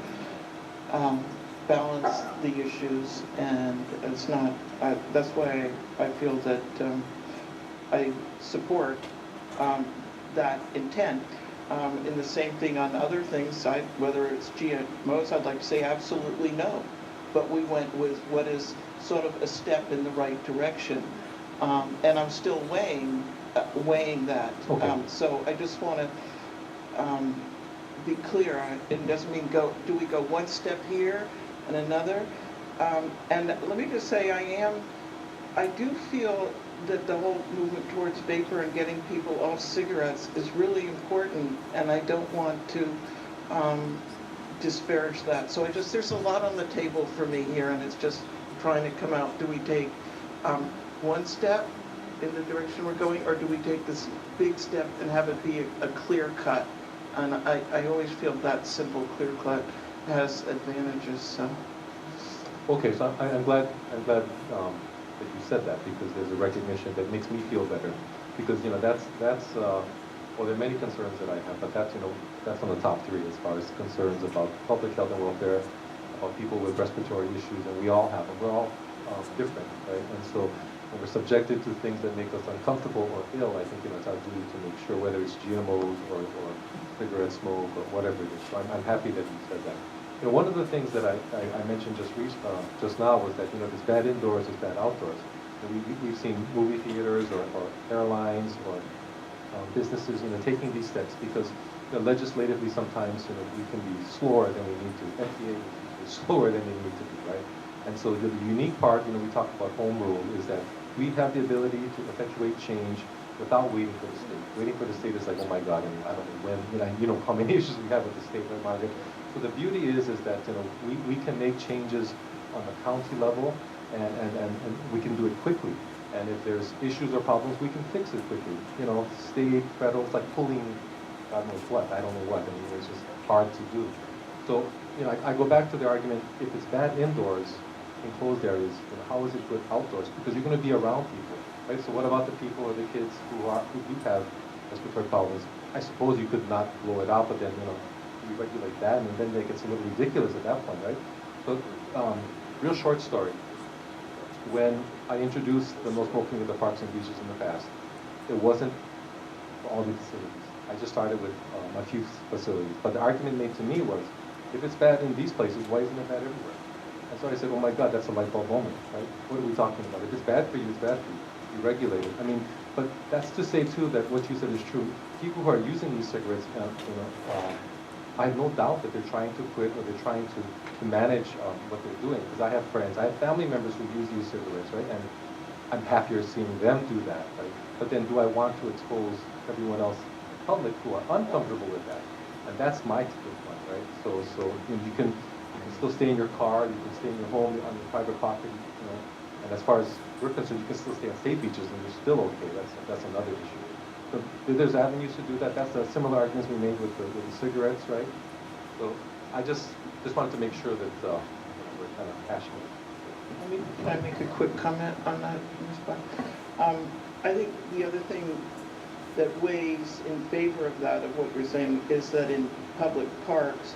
balance the issues, and it's not, that's why I feel that I support that intent. In the same thing on other things, whether it's GMOs, I'd like to say absolutely no. But we went with what is sort of a step in the right direction. And I'm still weighing that. Okay. So I just want to be clear. It doesn't mean do we go one step here and another? And let me just say I do feel that the whole movement towards vapor and getting people off cigarettes is really important, and I don't want to disparage that. So there's a lot on the table for me here, and it's just trying to come out. Do we take one step in the direction we're going, or do we take this big step and have it be a clear cut? And I always feel that simple, clear cut has advantages. So. Okay, so I'm glad that you said that, because there's a recognition that makes me feel better, because that's well, there are many concerns that I have, but that's on the top three as far as concerns about public health and welfare, about people with respiratory issues, and we all have them. We're all different, right? And so when we're subjected to things that make us uncomfortable or ill, I think it's our duty to make sure, whether it's GMOs or cigarette smoke or whatever it is. So I'm happy that you said that. One of the things that I mentioned just now was that, if it's bad indoors, it's bad outdoors. We've seen movie theaters or airlines or businesses, taking these steps because legislatively sometimes, we can be slower than we need to. FDA is slower than they need to be, right? And so the unique part, we talk about home rule, is that we have the ability to effectuate change without waiting for the state. Waiting for the state is like, oh my God, I don't know when, how many issues we have with the state, right, Margaret? So the beauty is that, we can make changes on the county level and we can do it quickly. And if there's issues or problems, we can fix it quickly. State, federal, it's like pulling, God knows what, I don't know what. It's just hard to do. So, I go back to the argument, if it's bad indoors, enclosed areas, how is it good outdoors? Because you're going to be around people, right? So what about the people or the kids who do have respiratory problems? I suppose you could not blow it out, but then, you regulate that, and then it gets a little ridiculous at that point, right? So, real short story. When I introduced the no smoking in the parks and beaches in the past, it wasn't for all the facilities. I just started with a few facilities. But the argument made to me was, if it's bad in these places, why isn't it bad everywhere? And so I said, oh my God, that's a light bulb moment, right? What are we talking about? If it's bad for you, it's bad for you. You regulate it. But that's to say too that what you said is true. People who are using these cigarettes, I have no doubt that they're trying to quit or they're trying to manage what they're doing. Because I have friends, I have family members who use these cigarettes, right? And I'm happier seeing them do that, right? But then do I want to expose everyone else, the public, who are uncomfortable with that? And that's my tipping point, right? So you can still stay in your car, you can stay in your home, on your private property, and as far as we're concerned, you can still stay on state beaches and you're still okay. That's another issue. So there's avenues to do that. That's a similar arguments we made with the cigarettes, right? So I just wanted to make sure that we're kind of passionate. Can I make a quick comment on that, Ms. Black? I think the other thing that weighs in favor of that, of what you're saying, is that in public parks,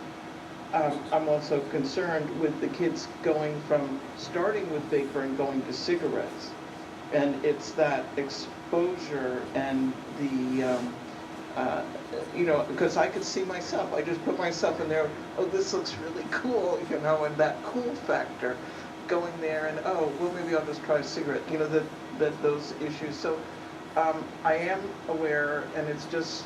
I'm also concerned with the kids starting with vapor and going to cigarettes. And it's that exposure and the, because I could see myself, I just put myself in there, oh, this looks really cool, and that cool factor, going there and, oh, well, maybe I'll just try a cigarette, that those issues. So I am aware, and it's just,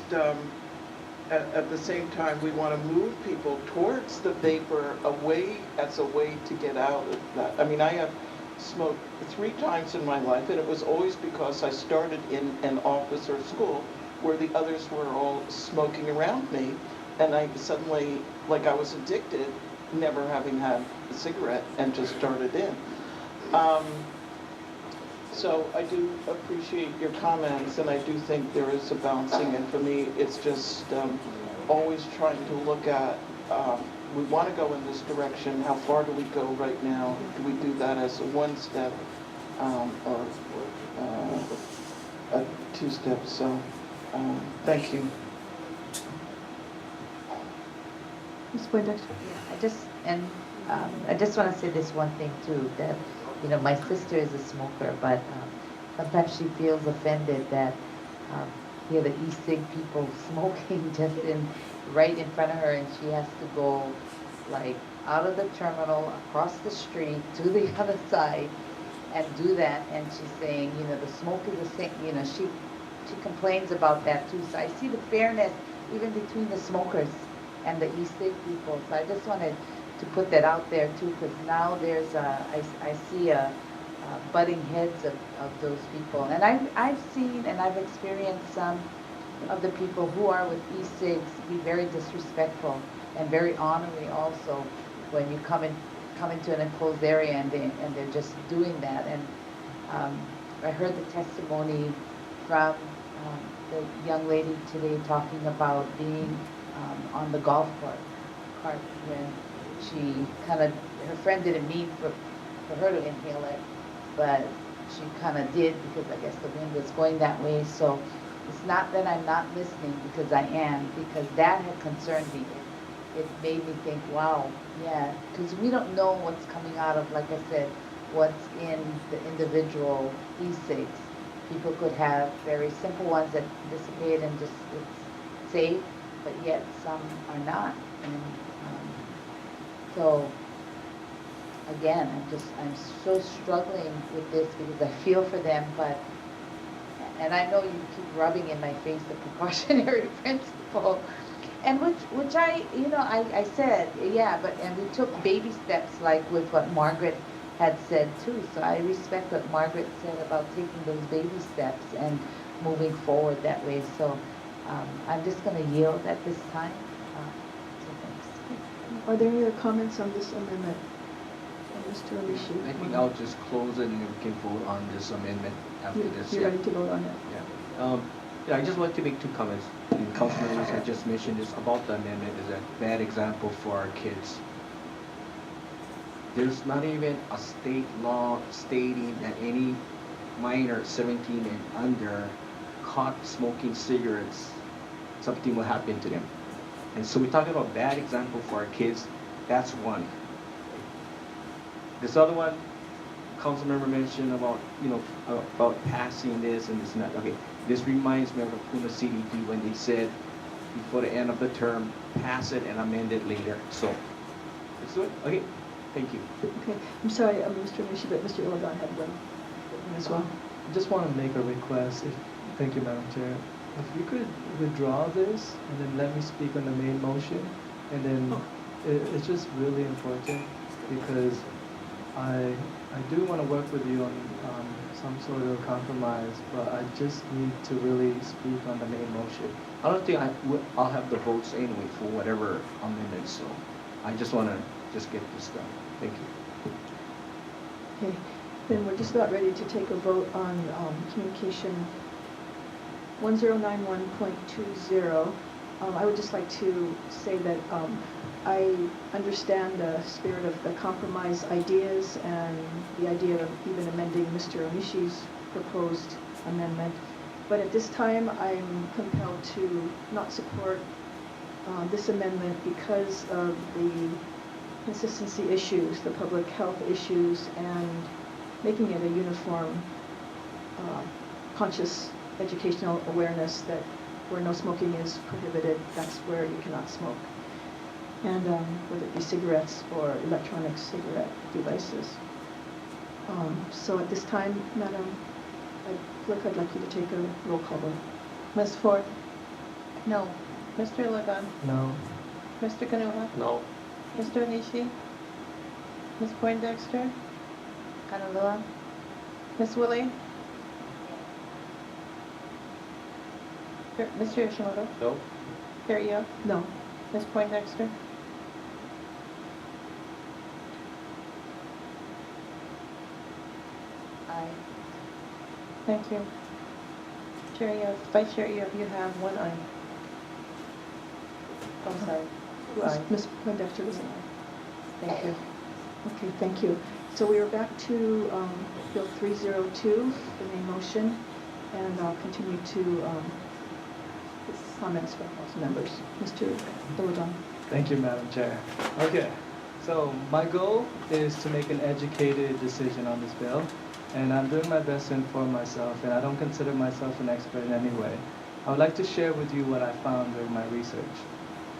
at the same time, we want to move people towards the vapor away as a way to get out of that. I have smoked 3 times in my life, and it was always because I started in an office or school where the others were all smoking around me, and I suddenly, like I was addicted, never having had a cigarette, and just started in. So I do appreciate your comments, and I do think there is a balancing, and for me, it's just always trying to look at, we want to go in this direction, how far do we go right now? Do we do that as a 1 step or a 2 steps? So thank you. Ms. Poindexter? Yeah, I just want to say this one thing too, that my sister is a smoker, but sometimes she feels offended that the e-cig people smoking just right in front of her, and she has to go like out of the terminal, across the street to the other side, and do that. And she's saying, the smoke is the same. She complains about that too. So I see the fairness even between the smokers and the e-cig people. So I just wanted to put that out there too, because now there's I see butting heads of those people, and I've seen and I've experienced some of the people who are with e-cigs be very disrespectful and very honorary also when you come into an enclosed area and they're just doing that. And I heard the testimony from the young lady today talking about being on the golf cart when she her friend didn't mean for her to inhale it, but she kind of did because I guess the wind was going that way. So it's not that I'm not listening, because I am, because that had concerned me. it made me think, wow, yeah, because we don't know what's coming out of, like I said, what's in the individual e-cigs. People could have very simple ones that dissipate and just it's safe, but yet some are not. And so again, I'm so struggling with this because I feel for them, but, and I know you keep rubbing in my face the precautionary principle, and which I said, yeah, but, and we took baby steps like with what Margaret had said too, so I respect what Margaret said about taking those baby steps and moving forward that way, so I'm just going to yield at this time. So thanks. Are there any other comments on this amendment? Mr. Onishi? I think I'll just close it and we can vote on this amendment after this. You're ready to vote on it? Yeah. Yeah, I just want to make two comments. The council members had just mentioned this about the amendment is a bad example for our kids. There's not even a state law stating that any minor 17 and under caught smoking cigarettes, something will happen to them. And so we're talking about bad example for our kids. That's one. This other one, council member mentioned about, about passing this and this and that. Okay, this reminds me of the Puna CDP when they said before the end of the term, pass it and amend it later. So, let's do it. Okay, thank you. Okay, I'm sorry, Mr. Onishi, but Mr. Ilagan had one as well. I just want to make a request. Thank you, Madam Chair. If you could withdraw this and then let me speak on the main motion, and then it's just really important because I do want to work with you on some sort of compromise, but I just need to really speak on the main motion. I don't think I'll have the votes anyway for whatever amendment, so I just want to just get this done. Thank you. Okay, then we're just about ready to take a vote on communication 1091.20. I would just like to say that I understand the spirit of the compromise ideas and the idea of even amending Mr. Onishi's proposed amendment. But at this time, I'm compelled to not support this amendment because of the consistency issues, the public health issues, and making it a uniform, conscious educational awareness that where no smoking is prohibited, that's where you cannot smoke. And whether it be cigarettes or electronic cigarette devices. So at this time, Madam Clerk, I'd like you to take a roll call vote. Ms. Ford? No. Mr. Ilagan? No. Mr. Kanuha? No. Mr. Onishi? Ms. Poindexter? Kanalua? Ms. Willie? Mr. Yoshimoto? No? Carrier? No. Ms. Poindexter? Aye. Thank you. Chair Yeoh, Vice Chair Yeoh, you have one aye. Oh, sorry. Two ayes. Ms. Poindexter was an aye. Thank you. Okay, thank you. So we are back to Bill 302, the main motion, and I'll continue to comments from council members. Mr. Ilagan. Thank you, Madam Chair. Okay, so my goal is to make an educated decision on this bill, and I'm doing my best to inform myself, and I don't consider myself an expert in any way. I would like to share with you what I found during my research.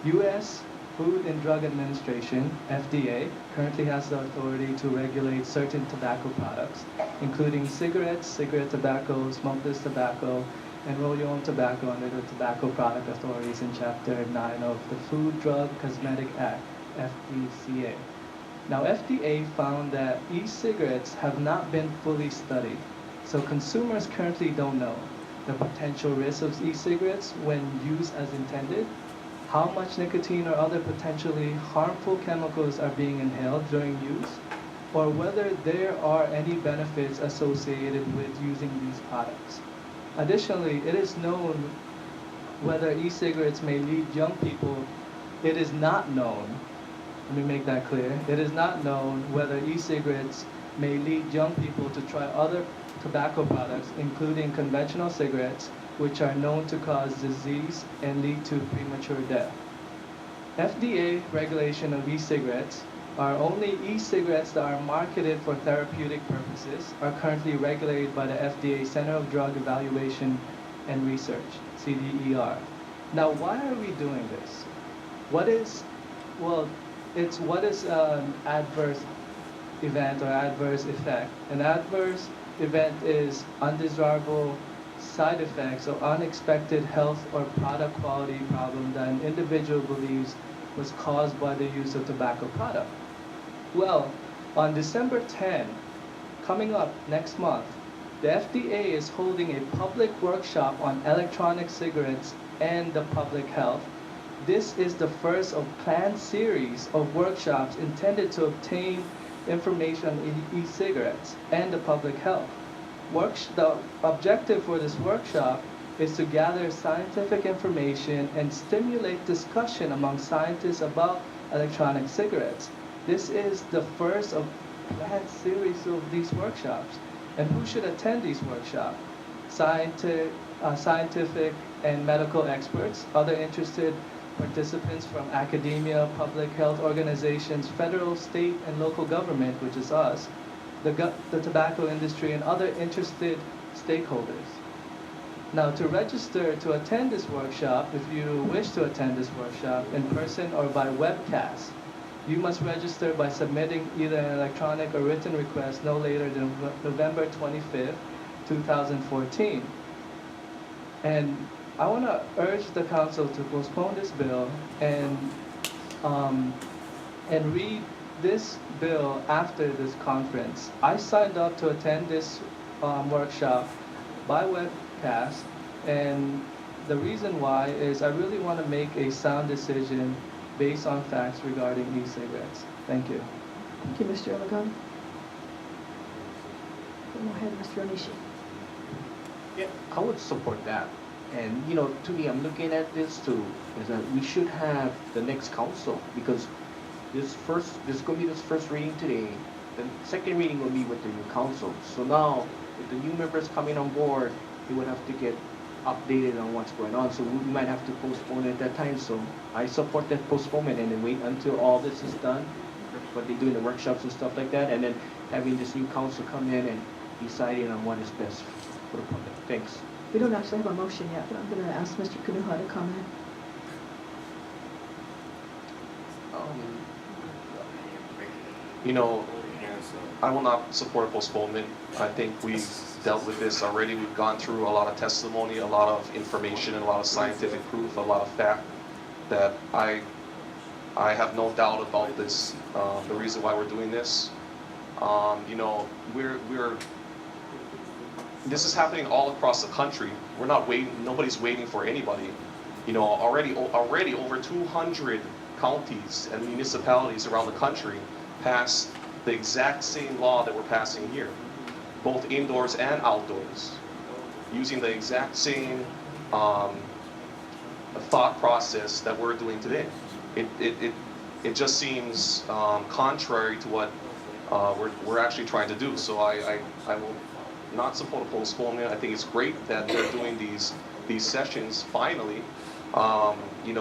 U.S. Food and Drug Administration, FDA, currently has the authority to regulate certain tobacco products, including cigarettes, cigarette tobacco, smokeless tobacco, and roll your own tobacco under the Tobacco Product Authorities in Chapter 9 of the Food, Drug, Cosmetic Act, FDCA. Now, FDA found that e-cigarettes have not been fully studied, so consumers currently don't know the potential risks of e-cigarettes when used as intended, how much nicotine or other potentially harmful chemicals are being inhaled during use, or whether there are any benefits associated with using these products. Additionally, it is known whether e-cigarettes may lead young people. It is not known, let me make that clear, it is not known whether e-cigarettes may lead young people to try other tobacco products, including conventional cigarettes, which are known to cause disease and lead to premature death. FDA regulation of e-cigarettes are only e-cigarettes that are marketed for therapeutic purposes are currently regulated by the FDA Center of Drug Evaluation and Research, CDER. Now, why are we doing this? What is an adverse event or adverse effect? An adverse event is undesirable side effects or unexpected health or product quality problem that an individual believes was caused by the use of tobacco product. Well, on December 10, coming up next month, the FDA is holding a public workshop on electronic cigarettes and the public health. This is the first of planned series of workshops intended to obtain information on e-cigarettes and the public health. The objective for this workshop is to gather scientific information and stimulate discussion among scientists about electronic cigarettes. This is the first of planned series of these workshops. And who should attend these workshops? Scientific and medical experts, other interested participants from academia, public health organizations, federal, state, and local government, which is us, the tobacco industry, and other interested stakeholders. Now, to register to attend this workshop, if you wish to attend this workshop in person or by webcast, you must register by submitting either an electronic or written request no later than November 25th, 2014. And I want to urge the council to postpone this bill and read this bill after this conference. I signed up to attend this workshop by webcast, and the reason why is I really want to make a sound decision based on facts regarding e-cigarettes. Thank you. Thank you, Mr. Ilagan. Go ahead, Mr. Onishi. Yeah, I would support that. And to me, I'm looking at this too, is that we should have the next council, because this is going to be this first reading today. The second reading will be with the new council. So now, with the new members coming on board, they would have to get updated on what's going on. So we might have to postpone it at that time. So I support that postponement and then wait until all this is done, what they do in the workshops and stuff like that, and then having this new council come in and deciding on what is best for the public. Thanks. We don't actually have a motion yet, but I'm going to ask Mr. Kanuha to comment. I will not support a postponement. I think we've dealt with this already. We've gone through a lot of testimony, a lot of information, and a lot of scientific proof, a lot of fact that I have no doubt about this, the reason why we're doing this. This is happening all across the country. We're not waiting, nobody's waiting for anybody. Already over 200 counties and municipalities around the country passed the exact same law that we're passing here, both indoors and outdoors, using the exact same thought process that we're doing today. It just seems contrary to what we're actually trying to do. So I will not support a postponement. I think it's great that they're doing these sessions finally. The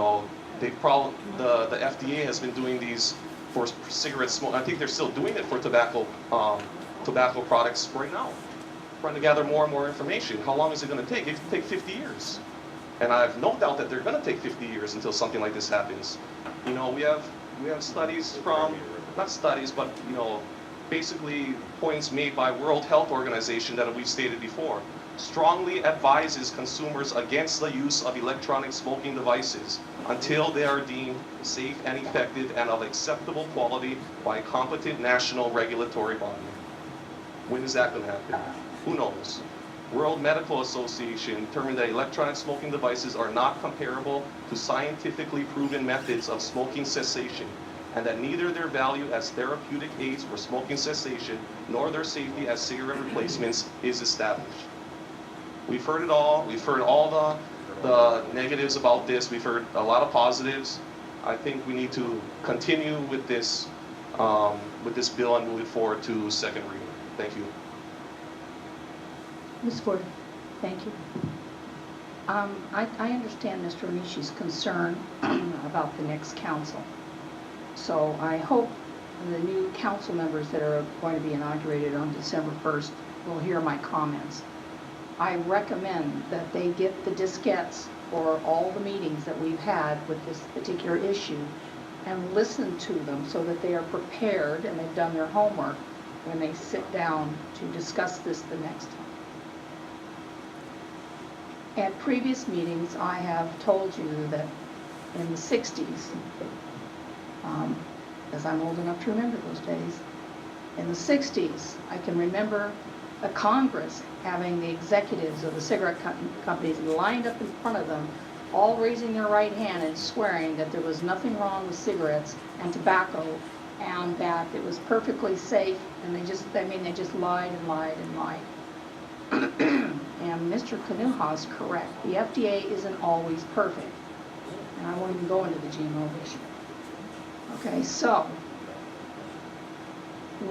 FDA has been doing these for cigarette smoke. I think they're still doing it for tobacco products right now. Trying to gather more and more information. How long is it going to take? It could take 50 years. And I have no doubt that they're going to take 50 years until something like this happens. We have studies from, not studies, but basically points made by World Health Organization that we've stated before. Strongly advises consumers against the use of electronic smoking devices until they are deemed safe and effective and of acceptable quality by a competent national regulatory body. When is that going to happen? Who knows? World Medical Association determined that electronic smoking devices are not comparable to scientifically proven methods of smoking cessation, and that neither their value as therapeutic aids for smoking cessation nor their safety as cigarette replacements is established. We've heard it all. We've heard all the negatives about this. We've heard a lot of positives. I think we need to continue with this bill and move it forward to second reading. Thank you. Ms. Ford. Thank you. I understand Mr. Onishi's concern about the next council. So I hope the new council members that are going to be inaugurated on December 1st will hear my comments. I recommend that they get the diskettes for all the meetings that we've had with this particular issue and listen to them so that they are prepared and they've done their homework when they sit down to discuss this the next time. At previous meetings, I have told you that in the 60s, as I'm old enough to remember those days, in the 60s, I can remember a Congress having the executives of the cigarette companies lined up in front of them, all raising their right hand and swearing that there was nothing wrong with cigarettes and tobacco and that it was perfectly safe, and they just lied and lied and lied. And Mr. Kanuha is correct. The FDA isn't always perfect. And I won't even go into the GMO issue. Okay, so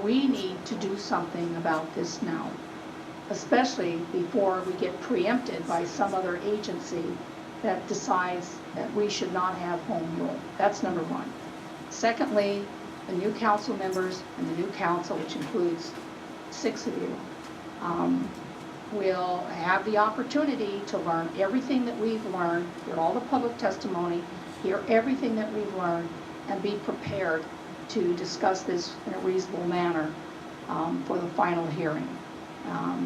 we need to do something about this now, especially before we get preempted by some other agency that decides that we should not have home rule. That's number one. Secondly, the new council members and the new council, which includes 6 of you, will have the opportunity to learn everything that we've learned, hear all the public testimony, hear everything that we've learned, and be prepared to discuss this in a reasonable manner for the final hearing,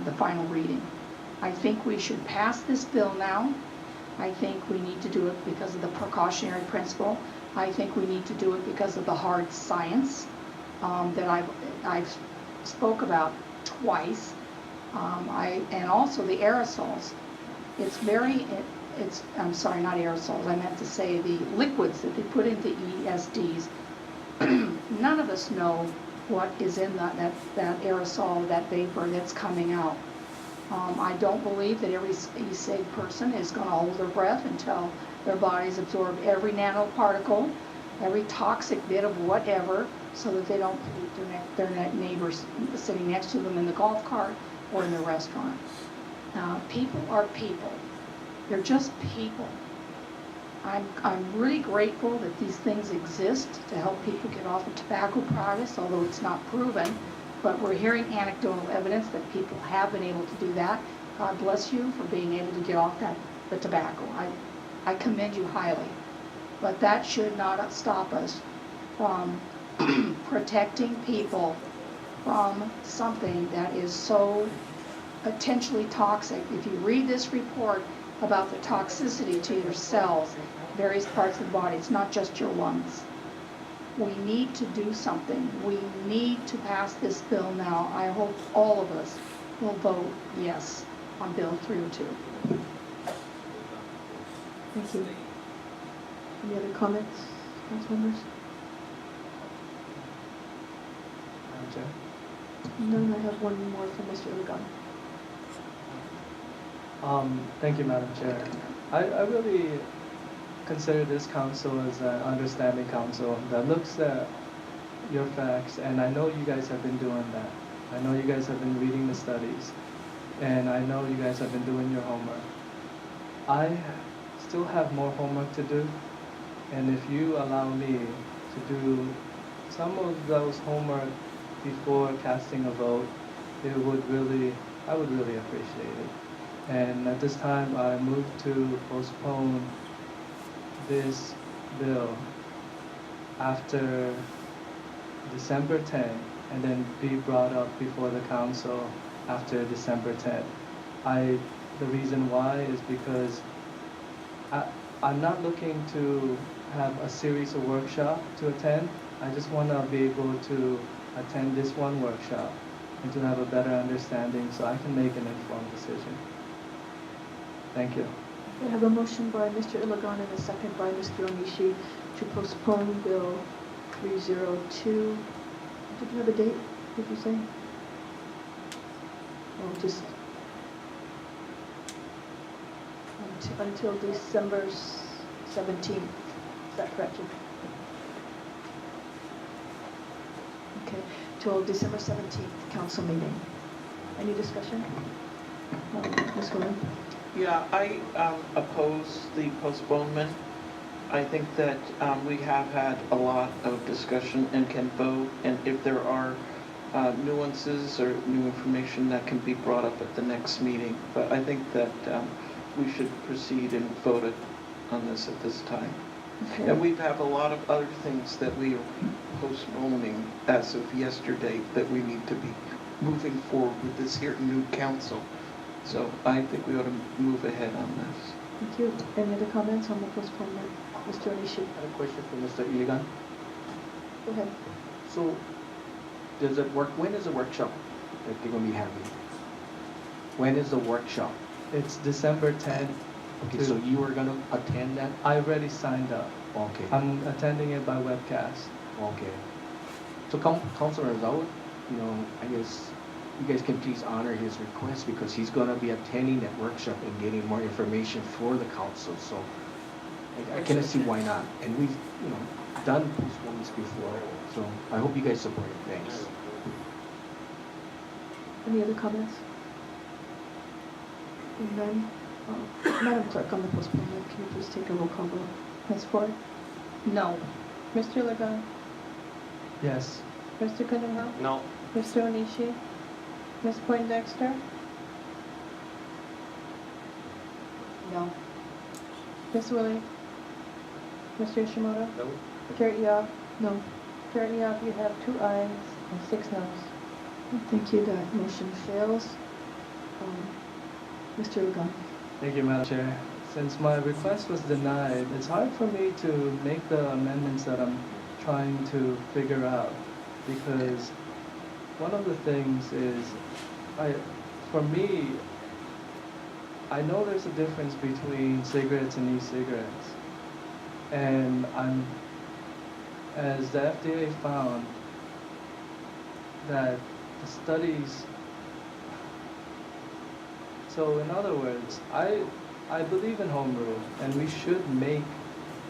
the final reading. I think we should pass this bill now. I think we need to do it because of the precautionary principle. I think we need to do it because of the hard science that I've spoke about twice. And also the aerosols. I'm sorry, not aerosols. I meant to say the liquids that they put into ESDs. None of us know what is in that aerosol, that vapor that's coming out. I don't believe that every e-cig person is going to hold their breath until their bodies absorb every nanoparticle, every toxic bit of whatever, so that they don't pollute their neighbors sitting next to them in the golf cart or in the restaurant. People are people. They're just people. I'm really grateful that these things exist to help people get off of tobacco products, although it's not proven. But we're hearing anecdotal evidence that people have been able to do that. God bless you for being able to get off the tobacco. I commend you highly. But that should not stop us from protecting people from something that is so potentially toxic. If you read this report about the toxicity to your cells, various parts of the body, it's not just your lungs. We need to do something. We need to pass this bill now. I hope all of us will vote yes on Bill 302. Thank you. Any other comments, council members? Madam Chair. None. I have one more from Mr. Iligan. Thank you, Madam Chair. I really consider this council as an understanding council that looks at your facts, and I know you guys have been doing that. I know you guys have been reading the studies, and I know you guys have been doing your homework. I still have more homework to do, and if you allow me to do some of those homework before casting a vote, I would really appreciate it. And at this time, I move to postpone this bill after December 10th, and then be brought up before the council after December 10th. The reason why is because I'm not looking to have a series of workshops to attend. I just want to be able to attend this one workshop and to have a better understanding so I can make an informed decision. Thank you. I have a motion by Mr. Iligan and a second by Mr. Onishi to postpone Bill 302. Did you have a date, did you say? Oh, just until December 17th. Is that correct, Jim? Okay, till December 17th, council meeting. Any discussion? Ms. Williams? Yeah, I oppose the postponement. I think that we have had a lot of discussion and can vote, and if there are nuances or new information that can be brought up at the next meeting. But I think that we should proceed and vote it on this at this time. Okay. And we have a lot of other things that we are postponing as of yesterday that we need to be moving forward with this here new council. So I think we ought to move ahead on this. Thank you. Any other comments on the postponement? Mr. Onishi, I have a question for Mr. Iligan. go ahead. So, does it work, when is the workshop that they're gonna be having? When is the workshop? It's December 10th. Okay, so you are gonna attend that? I already signed up. Okay, I'm attending it by webcast. okay. So councilors, I would, I guess you guys can please honor his request because he's gonna be attending that workshop and getting more information for the council, so I cannot see why not. And we've, done postponements before, so I hope you guys support it. Thanks. Any other comments? Seeing none. Madam Clerk, on the postponement, can you please take a roll call vote? Ms. Ford? No. Mr. Ligon? Yes. Mr. Kanuha? No. Mr. Onishi? Ms. Poindexter? No. Ms. Willie? Mr. Ishimoto? No. Chair Eoff? No. Chair Eoff, you have 2 ayes and 6 noes. Thank you, that motion fails. Mr. Ligon. Thank you, Madam Chair. Since my request was denied, it's hard for me to make the amendments that I'm trying to figure out because one of the things is, for me, I know there's a difference between cigarettes and e-cigarettes. And as the FDA found, that the studies, so in other words, I believe in home rule, and we should make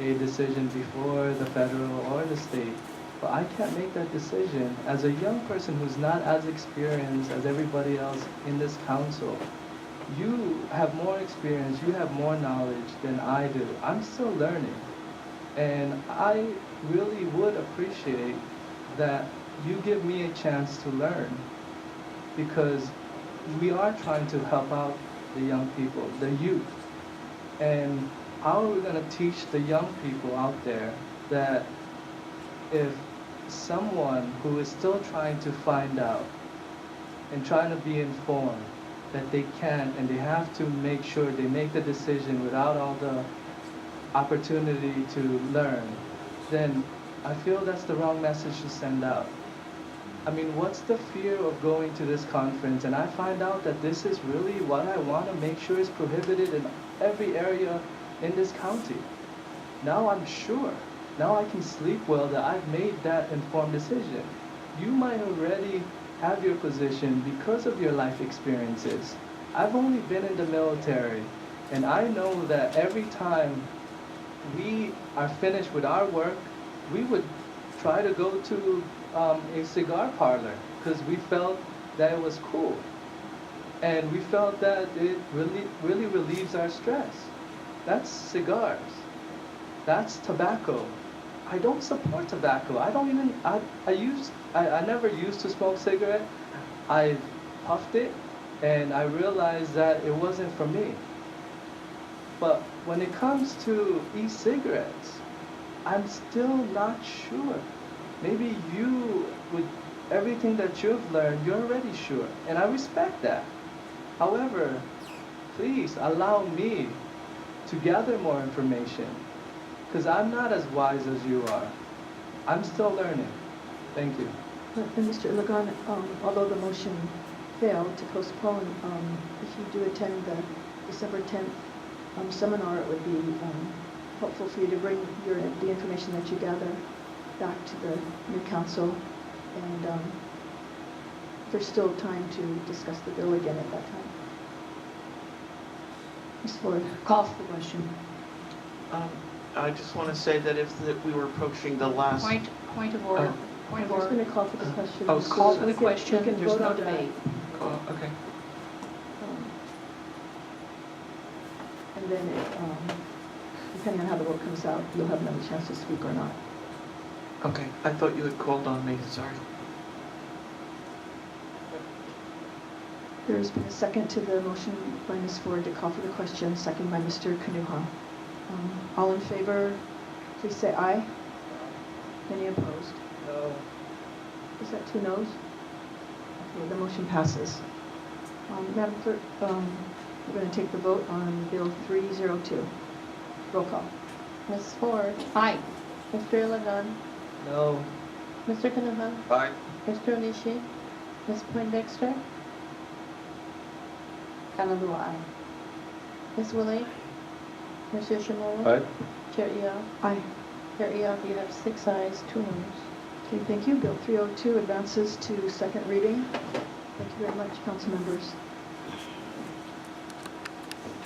a decision before the federal or the state, but I can't make that decision as a young person who's not as experienced as everybody else in this council. You have more experience, you have more knowledge than I do. I'm still learning. And I really would appreciate that you give me a chance to learn because we are trying to help out the young people, the youth. And how are we going to teach the young people out there that if someone who is still trying to find out and trying to be informed, that they can and they have to make sure they make the decision without all the opportunity to learn, then I feel that's the wrong message to send out. I mean, what's the fear of going to this conference and I find out that this is really what I want to make sure is prohibited in every area in this county? Now I'm sure. Now I can sleep well that I've made that informed decision. You might already have your position because of your life experiences. I've only been in the military, and I know that every time we are finished with our work, we would try to go to a cigar parlor because we felt that it was cool. And we felt that it really relieves our stress. That's cigars. That's tobacco. I don't support tobacco. I never used to smoke cigarette. I puffed it and I realized that it wasn't for me. But when it comes to e-cigarettes, I'm still not sure. Maybe you, with everything that you've learned, you're already sure. And I respect that. However, please allow me to gather more information. Because I'm not as wise as you are. I'm still learning. Thank you. And Mr. Ligon, although the motion failed to postpone, if you do attend the December 10th seminar, it would be helpful for you to bring the information that you gather back to the new council. And there's still time to discuss the bill again at that time. Ms. Ford. Call for the question. I just want to say that if we were approaching the last... Point of order. Point of There's order. been a call for the question. Oh, so Call for we the can- we question. can There's vote no on that. debate. Oh, okay. And then, depending on how the vote comes out, you'll have another chance to speak or not. Okay, I thought you had called on me, sorry. There's been a second to the motion by Ms. Ford to call for the question, second by Mr. Kanuha. All in favor, please say aye. Any opposed? No. Is that 2 noes? Okay, the motion passes. Madam Clerk, we're going to take the vote on Bill 302. Roll call. Ms. Ford? Aye. Mr. Ilagan? No. Mr. Kanuha? Aye. Mr. Onishi? Ms. Poindexter? Kanalua, aye. Ms. Willie? Mr. Shimura? Aye. Chair Eoff? Aye. Chair Eoff, you have 6 ayes, 2 noes. Okay, thank you. Bill 302 advances to second reading. Thank you very much, council members.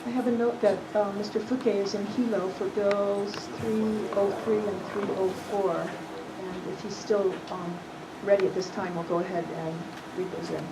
I have a note that Mr. Fouquet is in Hilo for bills 303 and 304. And if he's still ready at this time, we'll go ahead and read those in.